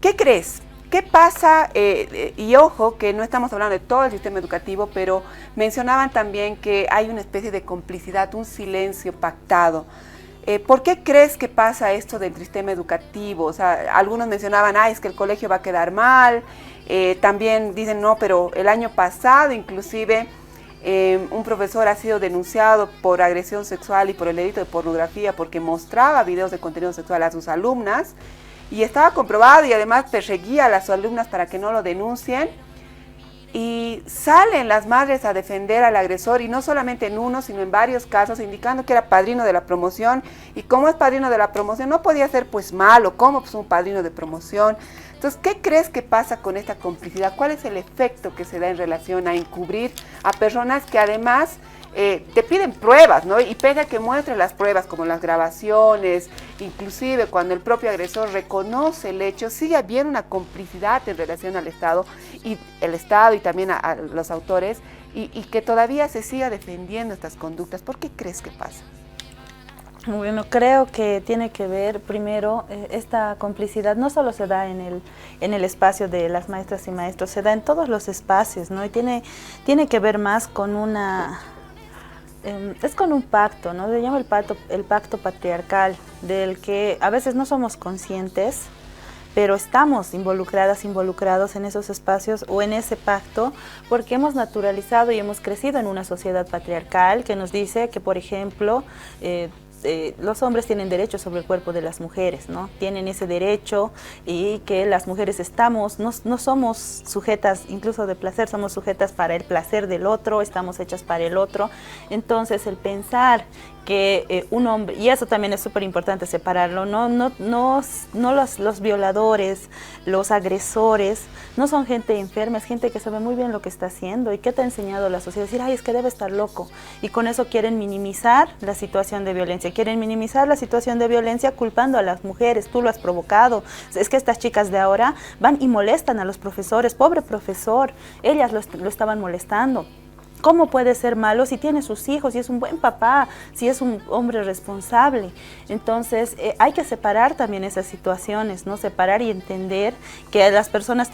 Speaker 2: ¿Qué crees? ¿Qué pasa? Y ojo, que no estamos hablando de todo el sistema educativo, pero mencionaban también que hay una especie de complicidad, un silencio pactado. ¿Por qué crees que pasa esto del sistema educativo? O sea, algunos mencionaban, es que el colegio va a quedar mal. También dicen, no, pero el año pasado inclusive un profesor ha sido denunciado por agresión sexual y por el delito de pornografía porque mostraba videos de contenido sexual a sus alumnas y estaba comprobado y además perseguía a las alumnas para que no lo denuncien. Y salen las madres a defender al agresor y no solamente en uno, sino en varios casos, indicando que era padrino de la promoción y como es padrino de la promoción no podía ser pues malo, como pues un padrino de promoción. Entonces, ¿qué crees que pasa con esta complicidad? ¿Cuál es el efecto que se da en relación a encubrir a personas que además te piden pruebas, ¿no? Y pese a que muestren las pruebas como las grabaciones, inclusive cuando el propio agresor reconoce el hecho, sigue habiendo una complicidad en relación al Estado y también a los autores y que todavía se siga defendiendo estas conductas? ¿Por qué crees que pasa?
Speaker 3: Bueno, creo que tiene que ver primero, esta complicidad no solo se da en el espacio de las maestras y maestros, se da en todos los espacios, ¿no? Y tiene que ver más con es con un pacto, ¿no? Se llama el pacto patriarcal, del que a veces no somos conscientes, pero estamos involucrados en esos espacios o en ese pacto porque hemos naturalizado y hemos crecido en una sociedad patriarcal que nos dice que, por ejemplo, los hombres tienen derecho sobre el cuerpo de las mujeres, ¿no? Tienen ese derecho y que las mujeres no somos sujetas, incluso de placer, somos sujetas para el placer del otro, estamos hechas para el otro. Entonces, el pensar que un hombre, y eso también es súper importante separarlo, los violadores, los agresores, no son gente enferma, es gente que sabe muy bien lo que está haciendo y que te ha enseñado la sociedad, decir, ay, es que debe estar loco, y con eso quieren minimizar la situación de violencia, culpando a las mujeres, tú lo has provocado, es que estas chicas de ahora van y molestan a los profesores, pobre profesor, ellas lo estaban molestando. ¿Cómo puede ser malo si tiene sus hijos, si es un buen papá, si es un hombre responsable? Entonces, hay que separar también esas situaciones, ¿no? Separar y entender que las personas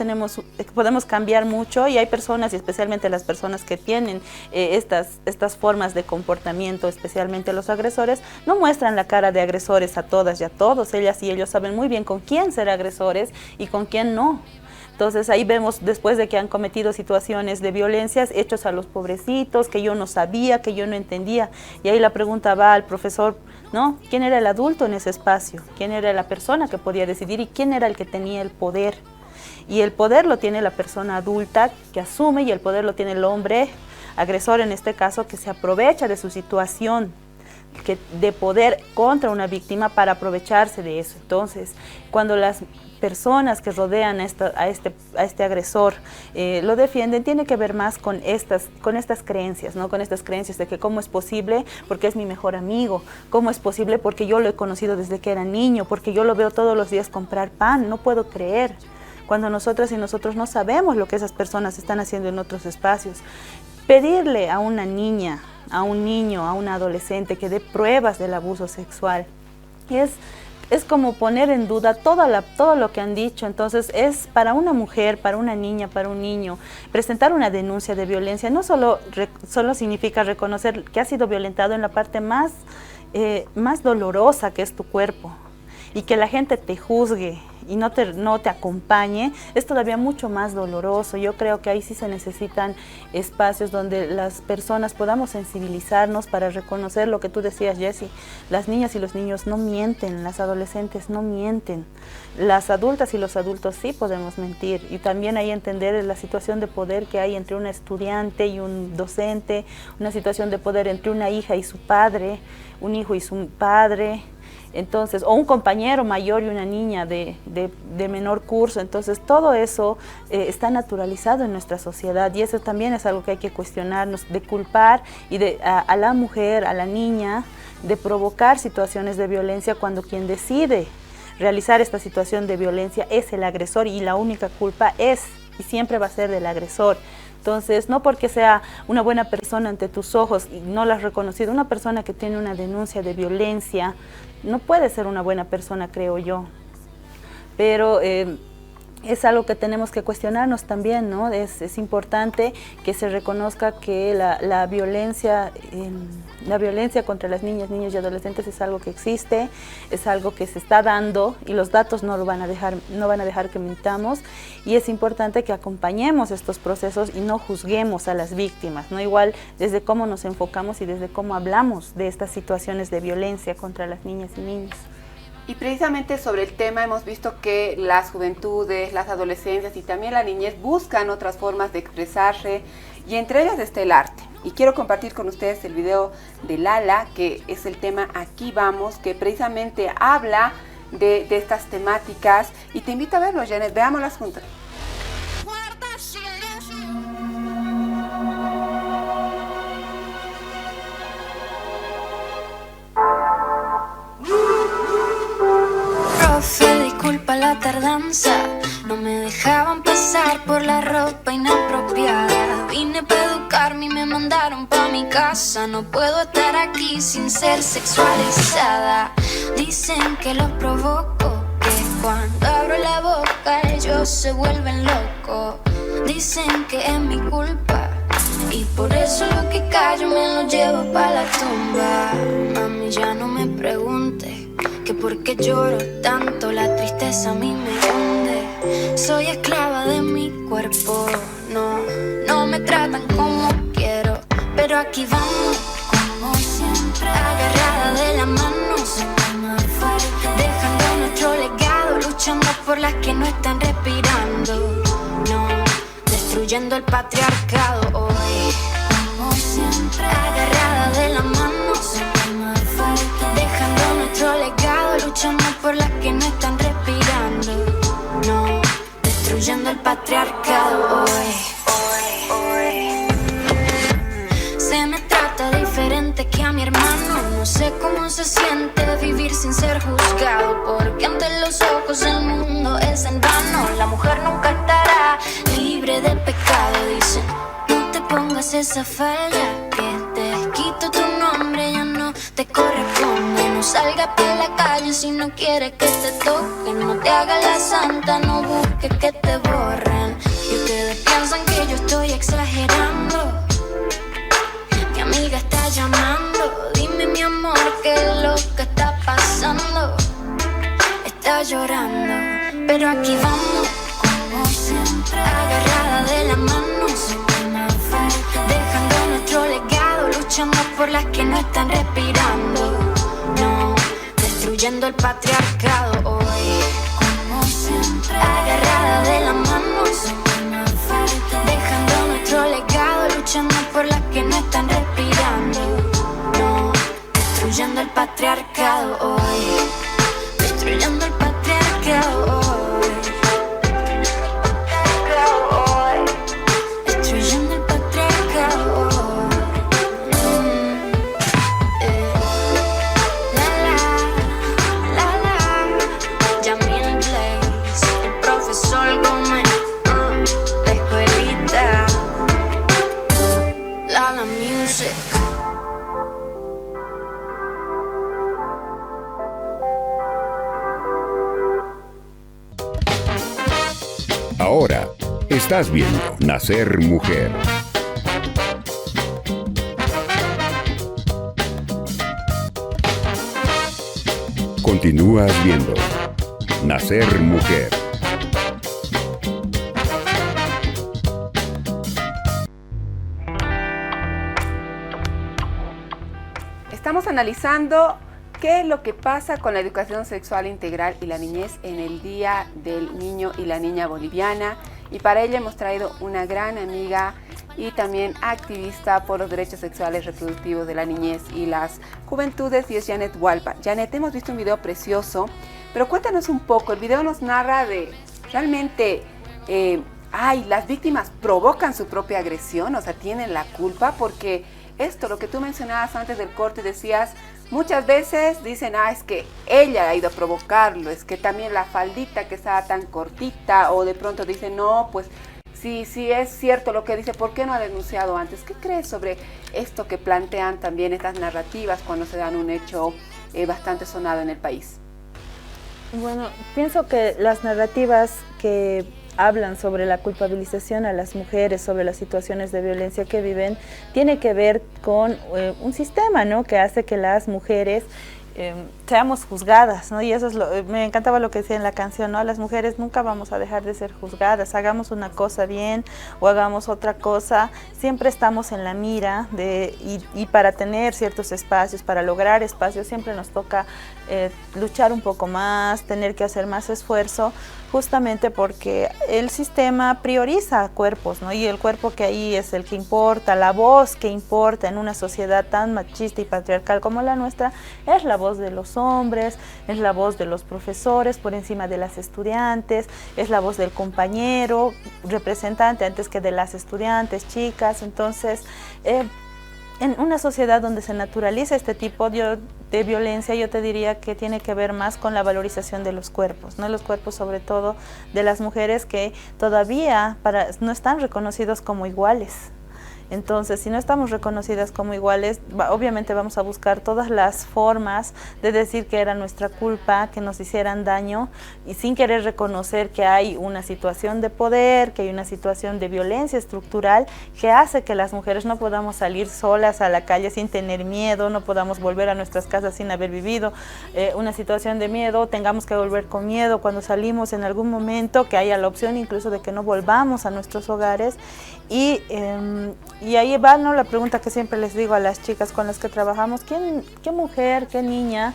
Speaker 3: podemos cambiar mucho y hay personas, y especialmente las personas que tienen estas formas de comportamiento, especialmente los agresores, no muestran la cara de agresores a todas y a todos. Ellas y ellos saben muy bien con quién ser agresores y con quién no. Entonces ahí vemos, después de que han cometido situaciones de violencias, hechos a los pobrecitos, que yo no sabía, que yo no entendía. Y ahí la pregunta va al profesor, ¿no? ¿Quién era el adulto en ese espacio? ¿Quién era la persona que podía decidir? ¿Y quién era el que tenía el poder? Y el poder lo tiene la persona adulta que asume, y el poder lo tiene el hombre agresor, en este caso, que se aprovecha de su situación de poder contra una víctima para aprovecharse de eso. Entonces, cuando las personas que rodean a este agresor lo defienden, tiene que ver más con estas creencias, ¿no? Con estas creencias de que cómo es posible porque es mi mejor amigo, cómo es posible porque yo lo he conocido desde que era niño, porque yo lo veo todos los días comprar pan, no puedo creer. Cuando nosotras y nosotros no sabemos lo que esas personas están haciendo en otros espacios. Pedirle a una niña, a un niño, a un adolescente que dé pruebas del abuso sexual es como poner en duda todo lo que han dicho. Entonces es para una mujer, para una niña, para un niño, presentar una denuncia de violencia no solo significa reconocer que has sido violentado en la parte más dolorosa, que es tu cuerpo, y que la gente te juzgue y no te acompañe, es todavía mucho más doloroso. Yo creo que ahí sí se necesitan espacios donde las personas podamos sensibilizarnos para reconocer lo que tú decías, Jessie. Las niñas y los niños no mienten, las adolescentes no mienten. Las adultas y los adultos sí podemos mentir, y también hay que entender la situación de poder que hay entre una estudiante y un docente, una situación de poder entre una hija y su padre, un hijo y su padre. Entonces, o un compañero mayor y una niña de menor curso. Entonces, todo eso está naturalizado en nuestra sociedad, y eso también es algo que hay que cuestionarnos, de culpar y a la mujer, a la niña, de provocar situaciones de violencia cuando quien decide realizar esta situación de violencia es el agresor, y la única culpa es y siempre va a ser del agresor. Entonces, no porque sea una buena persona ante tus ojos y no la has reconocido, una persona que tiene una denuncia de violencia no puede ser una buena persona, creo yo. Pero es algo que tenemos que cuestionarnos también, ¿no? Es importante que se reconozca que la violencia contra las niñas, niños y adolescentes es algo que existe, es algo que se está dando, y los datos no van a dejar que mintamos, y es importante que acompañemos estos procesos y no juzguemos a las víctimas, ¿no? Igual desde cómo nos enfocamos y desde cómo hablamos de estas situaciones de violencia contra las niñas y niños.
Speaker 2: Y precisamente sobre el tema hemos visto que las juventudes, las adolescencias y también la niñez buscan otras formas de expresarse, y entre ellas está el arte. Y quiero compartir con ustedes el video de Lala, que es el tema Aquí Vamos, que precisamente habla de estas temáticas, y te invito a verlo, Janet, veámoslas juntas.
Speaker 1: Profe, disculpa la tardanza, no me dejaban pasar por la ropa inapropiada. Vine para educarme y me mandaron pa' mi casa. No puedo estar aquí sin ser sexualizada. Dicen que los provoco, que cuando abro la boca ellos se vuelven locos. Dicen que es mi culpa y por eso lo que callo me lo llevo pa' la tumba. Mami, ya no me preguntes que por qué lloro tanto, la tristeza a mí me hunde. Soy esclava de mi cuerpo, no me tratan como quiero, pero aquí vamos, como siempre, agarrada de la mano. por las que no están respirando, no, destruyendo el patriarcado hoy. Como siempre, agarrada de la mano, más fuerte, dejando nuestro legado, luchando por las que no están respirando, no, destruyendo el patriarcado hoy. Se me trata diferente que a mi hermano. No sé cómo se siente vivir sin ser juzgado, porque ante los ojos el mundo es en vano. La mujer nunca estará libre de pecado. Dicen, no te pongas esa falda, que te quito tu nombre, ya no te corresponde. No salgas por la calle si no quieres que te toquen. No te hagas la santa, no busques que te borren. Y ustedes piensan que yo estoy exagerando. Mi amiga está llamando, dime mi amor qué es lo que está pasando. Está llorando, pero aquí vamos, como siempre, agarrada de la mano, más fuerte, dejando nuestro legado, luchando por las que no están respirando, no, destruyendo el patriarcado hoy. Como siempre, agarrada de la mano, más fuerte, dejando nuestro legado, luchando por las que no están respirando, no, destruyendo el patriarcado hoy, destruyendo el patriarcado hoy, destruyendo el patriarcado hoy. La Yamil Blaze, el profesor Gómez, la escuelita, la music.
Speaker 12: Ahora estás viendo Nacer Mujer. Continúas viendo Nacer Mujer.
Speaker 2: Estamos analizando qué es lo que pasa con la educación sexual integral y la niñez en el Día del Niño y la Niña Boliviana, y para ello hemos traído una gran amiga y también activista por los derechos sexuales reproductivos de la niñez y las juventudes, y es Janet Hualpa. Janet, hemos visto un video precioso, pero cuéntanos un poco. El video nos narra de realmente, las víctimas provocan su propia agresión, o sea, tienen la culpa, porque esto, lo que tú mencionabas antes del corte, decías, muchas veces dicen, es que ella ha ido a provocarlo, es que también la faldita que estaba tan cortita, o de pronto dicen, no, pues si es cierto lo que dice, ¿por qué no ha denunciado antes? ¿Qué crees sobre esto que plantean también estas narrativas cuando se dan un hecho bastante sonado en el país?
Speaker 3: Bueno, pienso que las narrativas que hablan sobre la culpabilización a las mujeres, sobre las situaciones de violencia que viven, tiene que ver con un sistema, ¿no?, que hace que las mujeres seamos juzgadas, ¿no? Y eso es me encantaba lo que decía en la canción, ¿no? Las mujeres nunca vamos a dejar de ser juzgadas, hagamos una cosa bien o hagamos otra cosa, siempre estamos en la mira y para tener ciertos espacios, para lograr espacios, siempre nos toca luchar un poco más, tener que hacer más esfuerzo, justamente porque el sistema prioriza cuerpos, ¿no? Y el cuerpo que ahí es el que importa, la voz que importa en una sociedad tan machista y patriarcal como la nuestra, es la voz de los hombres, es la voz de los profesores por encima de las estudiantes, es la voz del compañero, representante antes que de las estudiantes, chicas. Entonces, en una sociedad donde se naturaliza este tipo de violencia, yo te diría que tiene que ver más con la valorización de los cuerpos, ¿no? Los cuerpos sobre todo de las mujeres que todavía no están reconocidos como iguales. Entonces, si no estamos reconocidas como iguales, obviamente vamos a buscar todas las formas de decir que era nuestra culpa, que nos hicieran daño, y sin querer reconocer que hay una situación de poder, que hay una situación de violencia estructural que hace que las mujeres no podamos salir solas a la calle sin tener miedo, no podamos volver a nuestras casas sin haber vivido una situación de miedo, tengamos que volver con miedo cuando salimos en algún momento, que haya la opción incluso de que no volvamos a nuestros hogares. Y ahí va, ¿no?, la pregunta que siempre les digo a las chicas con las que trabajamos: ¿qué mujer, qué niña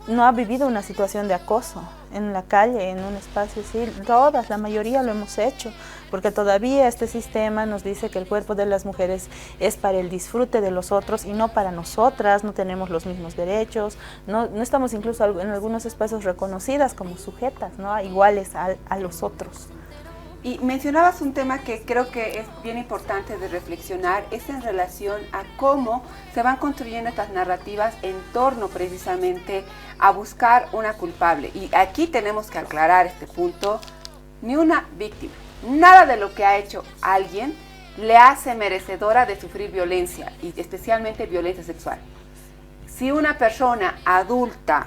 Speaker 3: no ha vivido una situación de acoso? en la calle, en un espacio así, todas, la mayoría lo hemos hecho, porque todavía este sistema nos dice que el cuerpo de las mujeres es para el disfrute de los otros y no para nosotras, no tenemos los mismos derechos, no estamos incluso en algunos espacios reconocidas como sujetas, ¿no? Iguales a los otros.
Speaker 2: Y mencionabas un tema que creo que es bien importante de reflexionar, es en relación a cómo se van construyendo estas narrativas en torno precisamente a buscar una culpable. Y aquí tenemos que aclarar este punto, ni una víctima, nada de lo que ha hecho alguien le hace merecedora de sufrir violencia, y especialmente violencia sexual. Si una persona adulta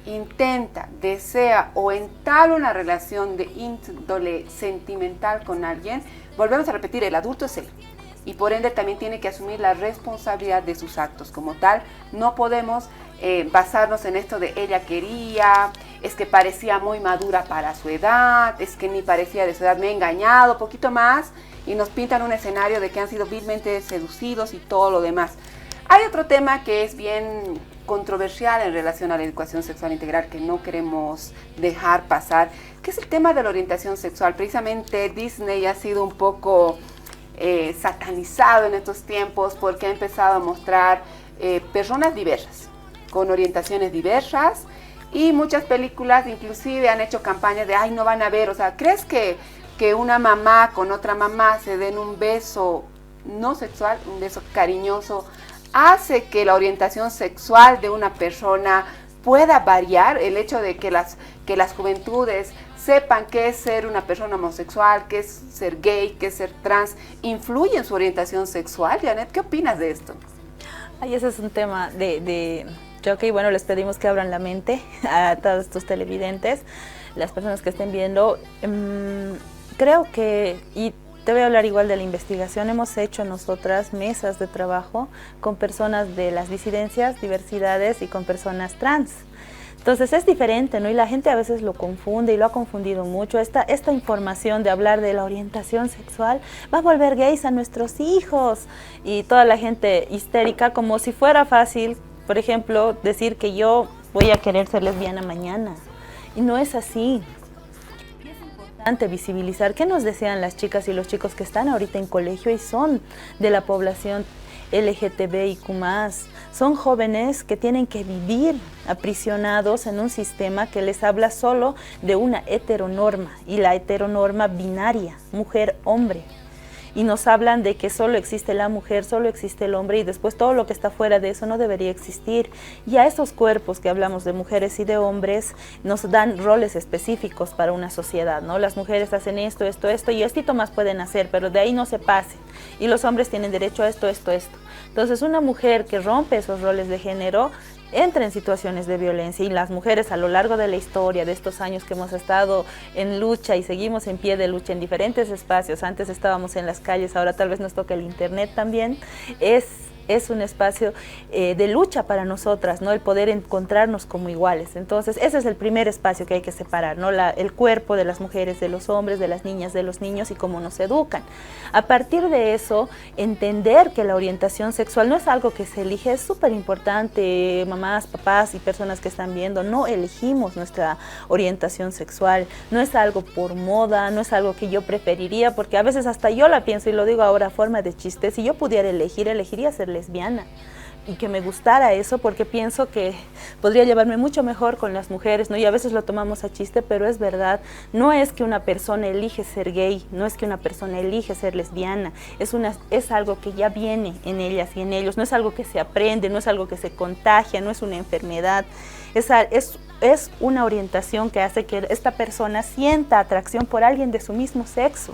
Speaker 2: intenta, desea o entabla una relación de índole sentimental con alguien, volvemos a repetir, el adulto es él y por ende también tiene que asumir la responsabilidad de sus actos. Como tal, no podemos basarnos en esto de ella quería, es que parecía muy madura para su edad, es que ni parecía de su edad, me he engañado, poquito más, y nos pintan un escenario de que han sido vilmente seducidos y todo lo demás. Hay otro tema que es bien controversial en relación a la educación sexual integral que no queremos dejar pasar, que es el tema de la orientación sexual. Precisamente Disney ha sido un poco satanizado en estos tiempos porque ha empezado a mostrar personas diversas, con orientaciones diversas, y muchas películas inclusive han hecho campañas de, ay, no van a ver, o sea, ¿crees que una mamá con otra mamá se den un beso no sexual, un beso cariñoso, hace que la orientación sexual de una persona pueda variar? El hecho de que las juventudes sepan qué es ser una persona homosexual, qué es ser gay, qué es ser trans, ¿influye en su orientación sexual? Janet, ¿qué opinas de esto?
Speaker 3: Ay, ese es un tema de choque, y bueno, les pedimos que abran la mente a todos estos televidentes, las personas que estén viendo. Creo que, y te voy a hablar igual de la investigación, hemos hecho nosotras mesas de trabajo con personas de las disidencias, diversidades y con personas trans. Entonces es diferente, ¿no? Y la gente a veces lo confunde y lo ha confundido mucho. Esta información de hablar de la orientación sexual va a volver gays a nuestros hijos. Y toda la gente histérica, como si fuera fácil, por ejemplo, decir que yo voy a querer ser lesbiana mañana. Y no es así. Es importante visibilizar qué nos desean las chicas y los chicos que están ahorita en colegio y son de la población LGTBIQ+. Son jóvenes que tienen que vivir aprisionados en un sistema que les habla solo de una heteronorma, y la heteronorma binaria, mujer-hombre. Y nos hablan de que solo existe la mujer, solo existe el hombre, y después todo lo que está fuera de eso no debería existir. Y a esos cuerpos que hablamos de mujeres y de hombres nos dan roles específicos para una sociedad, ¿no? Las mujeres hacen esto, esto, esto, y esto más pueden hacer, pero de ahí no se pasen. Y los hombres tienen derecho a esto, esto, esto. Entonces una mujer que rompe esos roles de género entra en situaciones de violencia, y las mujeres a lo largo de la historia de estos años que hemos estado en lucha y seguimos en pie de lucha en diferentes espacios, antes estábamos en las calles, ahora tal vez nos toca el internet también, es un espacio de lucha para nosotras, ¿no? El poder encontrarnos como iguales. Entonces ese es el primer espacio que hay que separar, ¿no? El cuerpo de las mujeres, de los hombres, de las niñas, de los niños, y cómo nos educan. A partir de eso, entender que la orientación sexual no es algo que se elige, es súper importante, mamás, papás y personas que están viendo, no elegimos nuestra orientación sexual, no es algo por moda, no es algo que yo preferiría, porque a veces hasta yo la pienso, y lo digo ahora a forma de chiste, si yo pudiera elegir, elegiría ser lesbiana, y que me gustara eso, porque pienso que podría llevarme mucho mejor con las mujeres, ¿no? Y a veces lo tomamos a chiste, pero es verdad. No es que una persona elige ser gay, no es que una persona elige ser lesbiana, es algo que ya viene en ellas y en ellos, no es algo que se aprende, no es algo que se contagia, no es una enfermedad, es una orientación que hace que esta persona sienta atracción por alguien de su mismo sexo,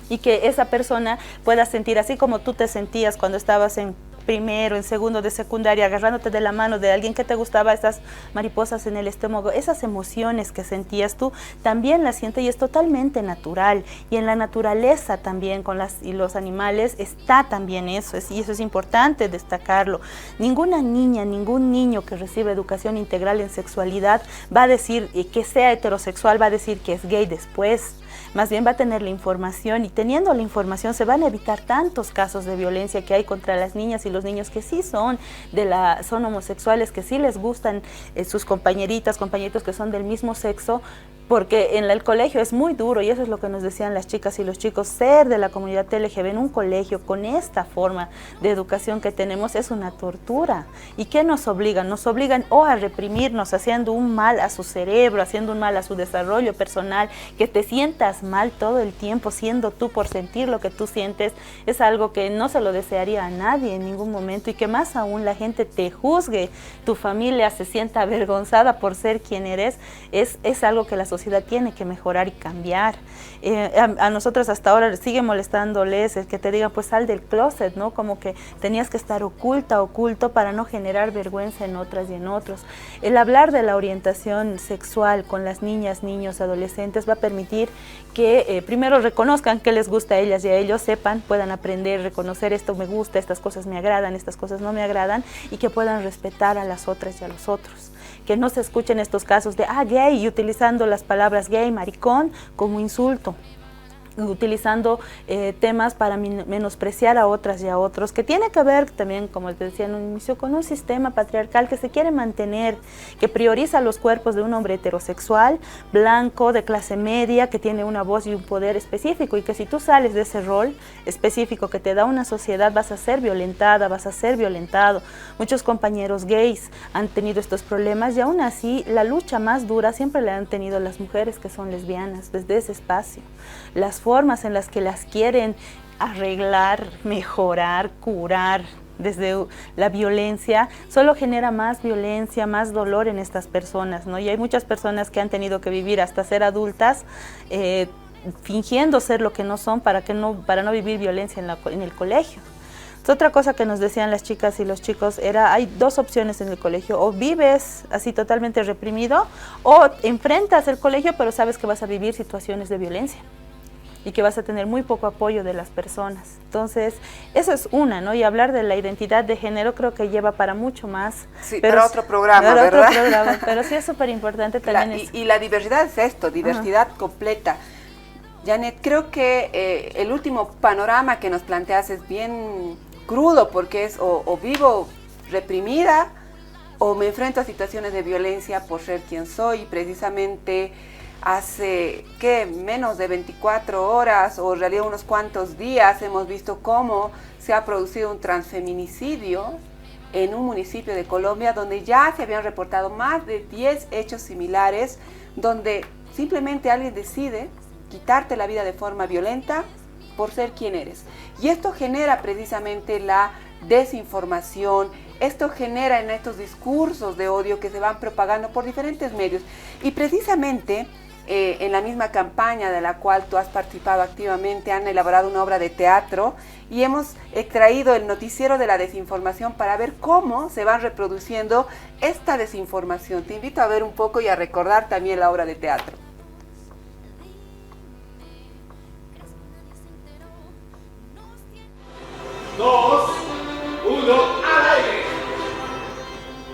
Speaker 3: y que esa persona pueda sentir así como tú te sentías cuando estabas en primero, en segundo de secundaria, agarrándote de la mano de alguien que te gustaba, esas mariposas en el estómago, esas emociones que sentías tú, también las sientes, y es totalmente natural. Y en la naturaleza también, con los animales, está también eso, y eso es importante destacarlo. Ninguna niña, ningún niño que recibe educación integral en sexualidad va a decir que sea heterosexual, va a decir que es gay después. Más bien va a tener la información, y teniendo la información se van a evitar tantos casos de violencia que hay contra las niñas y los niños que sí son son homosexuales, que sí les gustan sus compañeritas, compañeritos que son del mismo sexo, porque en el colegio es muy duro, y eso es lo que nos decían las chicas y los chicos, ser de la comunidad LGB en un colegio con esta forma de educación que tenemos es una tortura. ¿Y qué nos obligan? Nos obligan o a reprimirnos, haciendo un mal a su cerebro, haciendo un mal a su desarrollo personal, que te sientas mal todo el tiempo siendo tú por sentir lo que tú sientes, es algo que no se lo desearía a nadie en ningún momento, y que más aún la gente te juzgue, tu familia se sienta avergonzada por ser quien eres, es algo que la sociedad tiene que mejorar y cambiar. A nosotros hasta ahora sigue molestándoles el que te digan, pues sal del closet, ¿no? Como que tenías que estar oculto para no generar vergüenza en otras y en otros. El hablar de la orientación sexual con las niñas, niños, adolescentes va a permitir que primero reconozcan qué les gusta a ellas y a ellos, sepan, puedan aprender, reconocer esto me gusta, estas cosas me agradan, estas cosas no me agradan, y que puedan respetar a las otras y a los otros. Que no se escuchen estos casos de gay, y utilizando las palabras gay, maricón como insulto, utilizando temas para menospreciar a otras y a otros, que tiene que ver también, como te decía en un inicio, con un sistema patriarcal que se quiere mantener, que prioriza los cuerpos de un hombre heterosexual, blanco, de clase media, que tiene una voz y un poder específico, y que si tú sales de ese rol específico que te da una sociedad, vas a ser violentada, vas a ser violentado. Muchos compañeros gays han tenido estos problemas, y aún así la lucha más dura siempre la han tenido las mujeres que son lesbianas, desde ese espacio. Las formas en las que las quieren arreglar, mejorar, curar desde la violencia, solo genera más violencia, más dolor en estas personas, ¿no? Y hay muchas personas que han tenido que vivir hasta ser adultas fingiendo ser lo que no son para no vivir violencia en el colegio. Otra cosa que nos decían las chicas y los chicos era, hay dos opciones en el colegio: o vives así totalmente reprimido, o enfrentas el colegio pero sabes que vas a vivir situaciones de violencia y que vas a tener muy poco apoyo de las personas. Entonces, eso es una, ¿no? Y hablar de la identidad de género creo que lleva para mucho más.
Speaker 2: Sí, pero para otro programa, ¿verdad?
Speaker 3: Otro programa, pero sí es súper importante también.
Speaker 2: Y la diversidad es esto, diversidad completa. Janet, creo que el último panorama que nos planteas es bien crudo, porque es o vivo reprimida o me enfrento a situaciones de violencia por ser quien soy. Precisamente hace menos de 24 horas o en realidad unos cuantos días hemos visto cómo se ha producido un transfeminicidio en un municipio de Colombia, donde ya se habían reportado más de 10 hechos similares, donde simplemente alguien decide quitarte la vida de forma violenta por ser quien eres. Y esto genera precisamente la desinformación, esto genera en estos discursos de odio que se van propagando por diferentes medios. Y precisamente en la misma campaña de la cual tú has participado activamente, han elaborado una obra de teatro y hemos extraído el noticiero de la desinformación para ver cómo se van reproduciendo esta desinformación. Te invito a ver un poco y a recordar también la obra de teatro.
Speaker 13: 2, 1, al aire.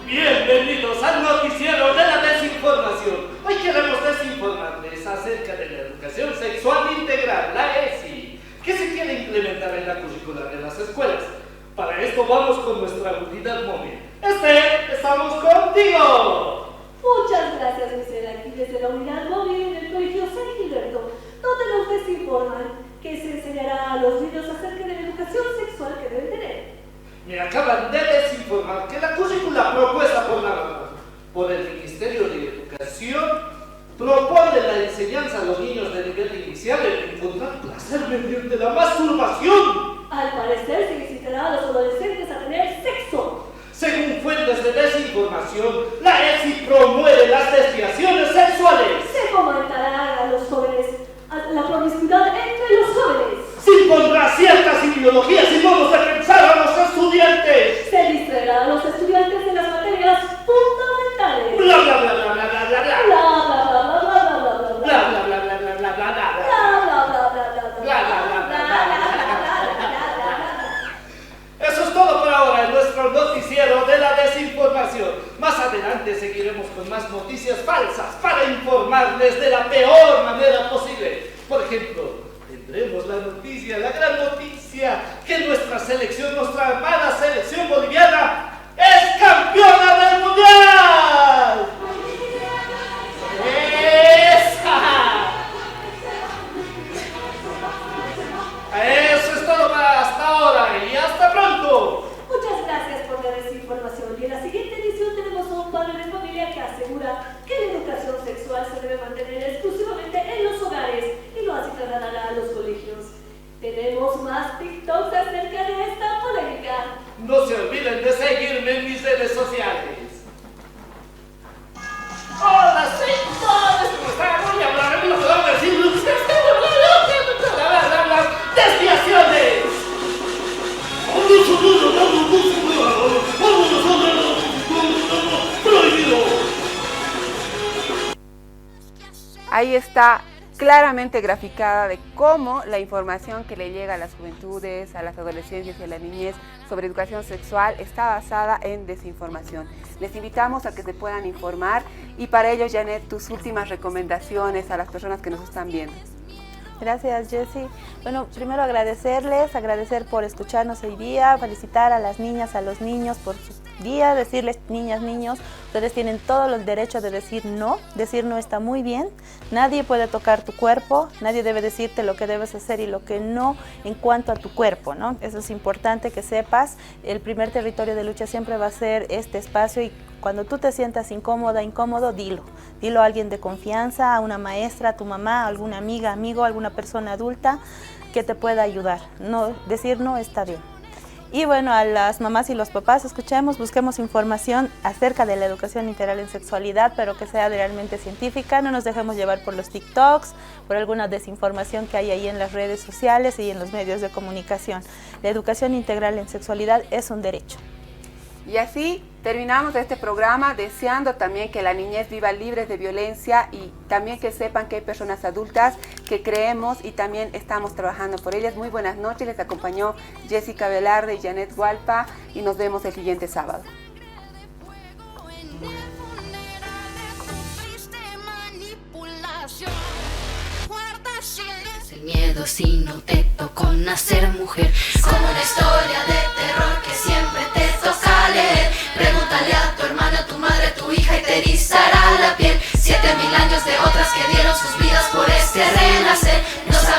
Speaker 13: Bienvenidos al noticiero de la desinformación. Hoy queremos desinformarles acerca de la educación sexual integral, la ESI, que se quiere implementar en la currícula de las escuelas. Para esto vamos con nuestra unidad móvil. Estamos contigo.
Speaker 14: Muchas gracias, Gisela. Aquí desde la unidad móvil del Colegio San Gilberto, donde nos desinforman que se enseñará a los niños acerca de la educación sexual que deben tener.
Speaker 13: Me acaban de desinformar que la currícula propuesta por el Ministerio de Educación propone la enseñanza a los niños de nivel inicial en encontrar placer mediante la masturbación.
Speaker 14: Al parecer se incitará a los adolescentes a tener sexo.
Speaker 13: Según fuentes de desinformación, la ESI promueve las desviaciones sexuales.
Speaker 14: Se fomentará a los jóvenes la promiscuidad entre los jóvenes.
Speaker 13: Se impondrá ciertas ideologías y modos de pensar a los estudiantes.
Speaker 14: Se distraerá a los estudiantes de las materias fundamentales.
Speaker 13: Bla bla bla bla bla bla bla bla.
Speaker 14: Bla bla bla bla bla bla bla bla.
Speaker 13: Bla bla bla bla bla bla bla bla. Eso es todo por ahora en nuestro noticiero de la desinformación. Más adelante seguiremos con más noticias falsas para informarles de la peor manera posible. Por ejemplo, tendremos la gran noticia noticia que nuestra selección, nuestra amada selección boliviana, es campeona del mundial. ¡Esa! Eso es todo hasta ahora y hasta pronto.
Speaker 14: Muchas gracias por dar esa información. Y en la siguiente edición tenemos a un padre de familia que asegura que la educación sexual se debe mantener exclusivamente en los hogares y no así trasladarla a los colegios. Tenemos más TikToks acerca de esta polémica.
Speaker 13: No se olviden de seguirme en mis redes sociales. Hola, señores, ¿cómo están? Voy a hablar de lo que van a decir. Desviaciones.
Speaker 2: Ahí está claramente graficada de cómo la información que le llega a las juventudes, a las adolescencias y a la niñez sobre educación sexual está basada en desinformación. Les invitamos a que se puedan informar y para ello, Janet, tus últimas recomendaciones a las personas que nos están viendo.
Speaker 3: Gracias, Jessie. Bueno, primero agradecer por escucharnos hoy día, felicitar a las niñas, a los niños por su día, decirles, niñas, niños, ustedes tienen todo el derecho de decir no está muy bien, nadie puede tocar tu cuerpo, nadie debe decirte lo que debes hacer y lo que no en cuanto a tu cuerpo, ¿no? Eso es importante que sepas, el primer territorio de lucha siempre va a ser este espacio y cuando tú te sientas incómoda, incómodo, dilo a alguien de confianza, a una maestra, a tu mamá, a alguna amiga, amigo, a alguna persona adulta que te pueda ayudar, decir no está bien. Y bueno, a las mamás y los papás, busquemos información acerca de la educación integral en sexualidad, pero que sea realmente científica, no nos dejemos llevar por los TikToks, por alguna desinformación que hay ahí en las redes sociales y en los medios de comunicación. La educación integral en sexualidad es un derecho.
Speaker 2: Y así terminamos este programa deseando también que la niñez viva libres de violencia y también que sepan que hay personas adultas que creemos y también estamos trabajando por ellas. Muy buenas noches, les acompañó Jessica Velarde y Janet Hualpa y nos vemos el siguiente sábado.
Speaker 1: El miedo si no te tocó nacer mujer, como una historia de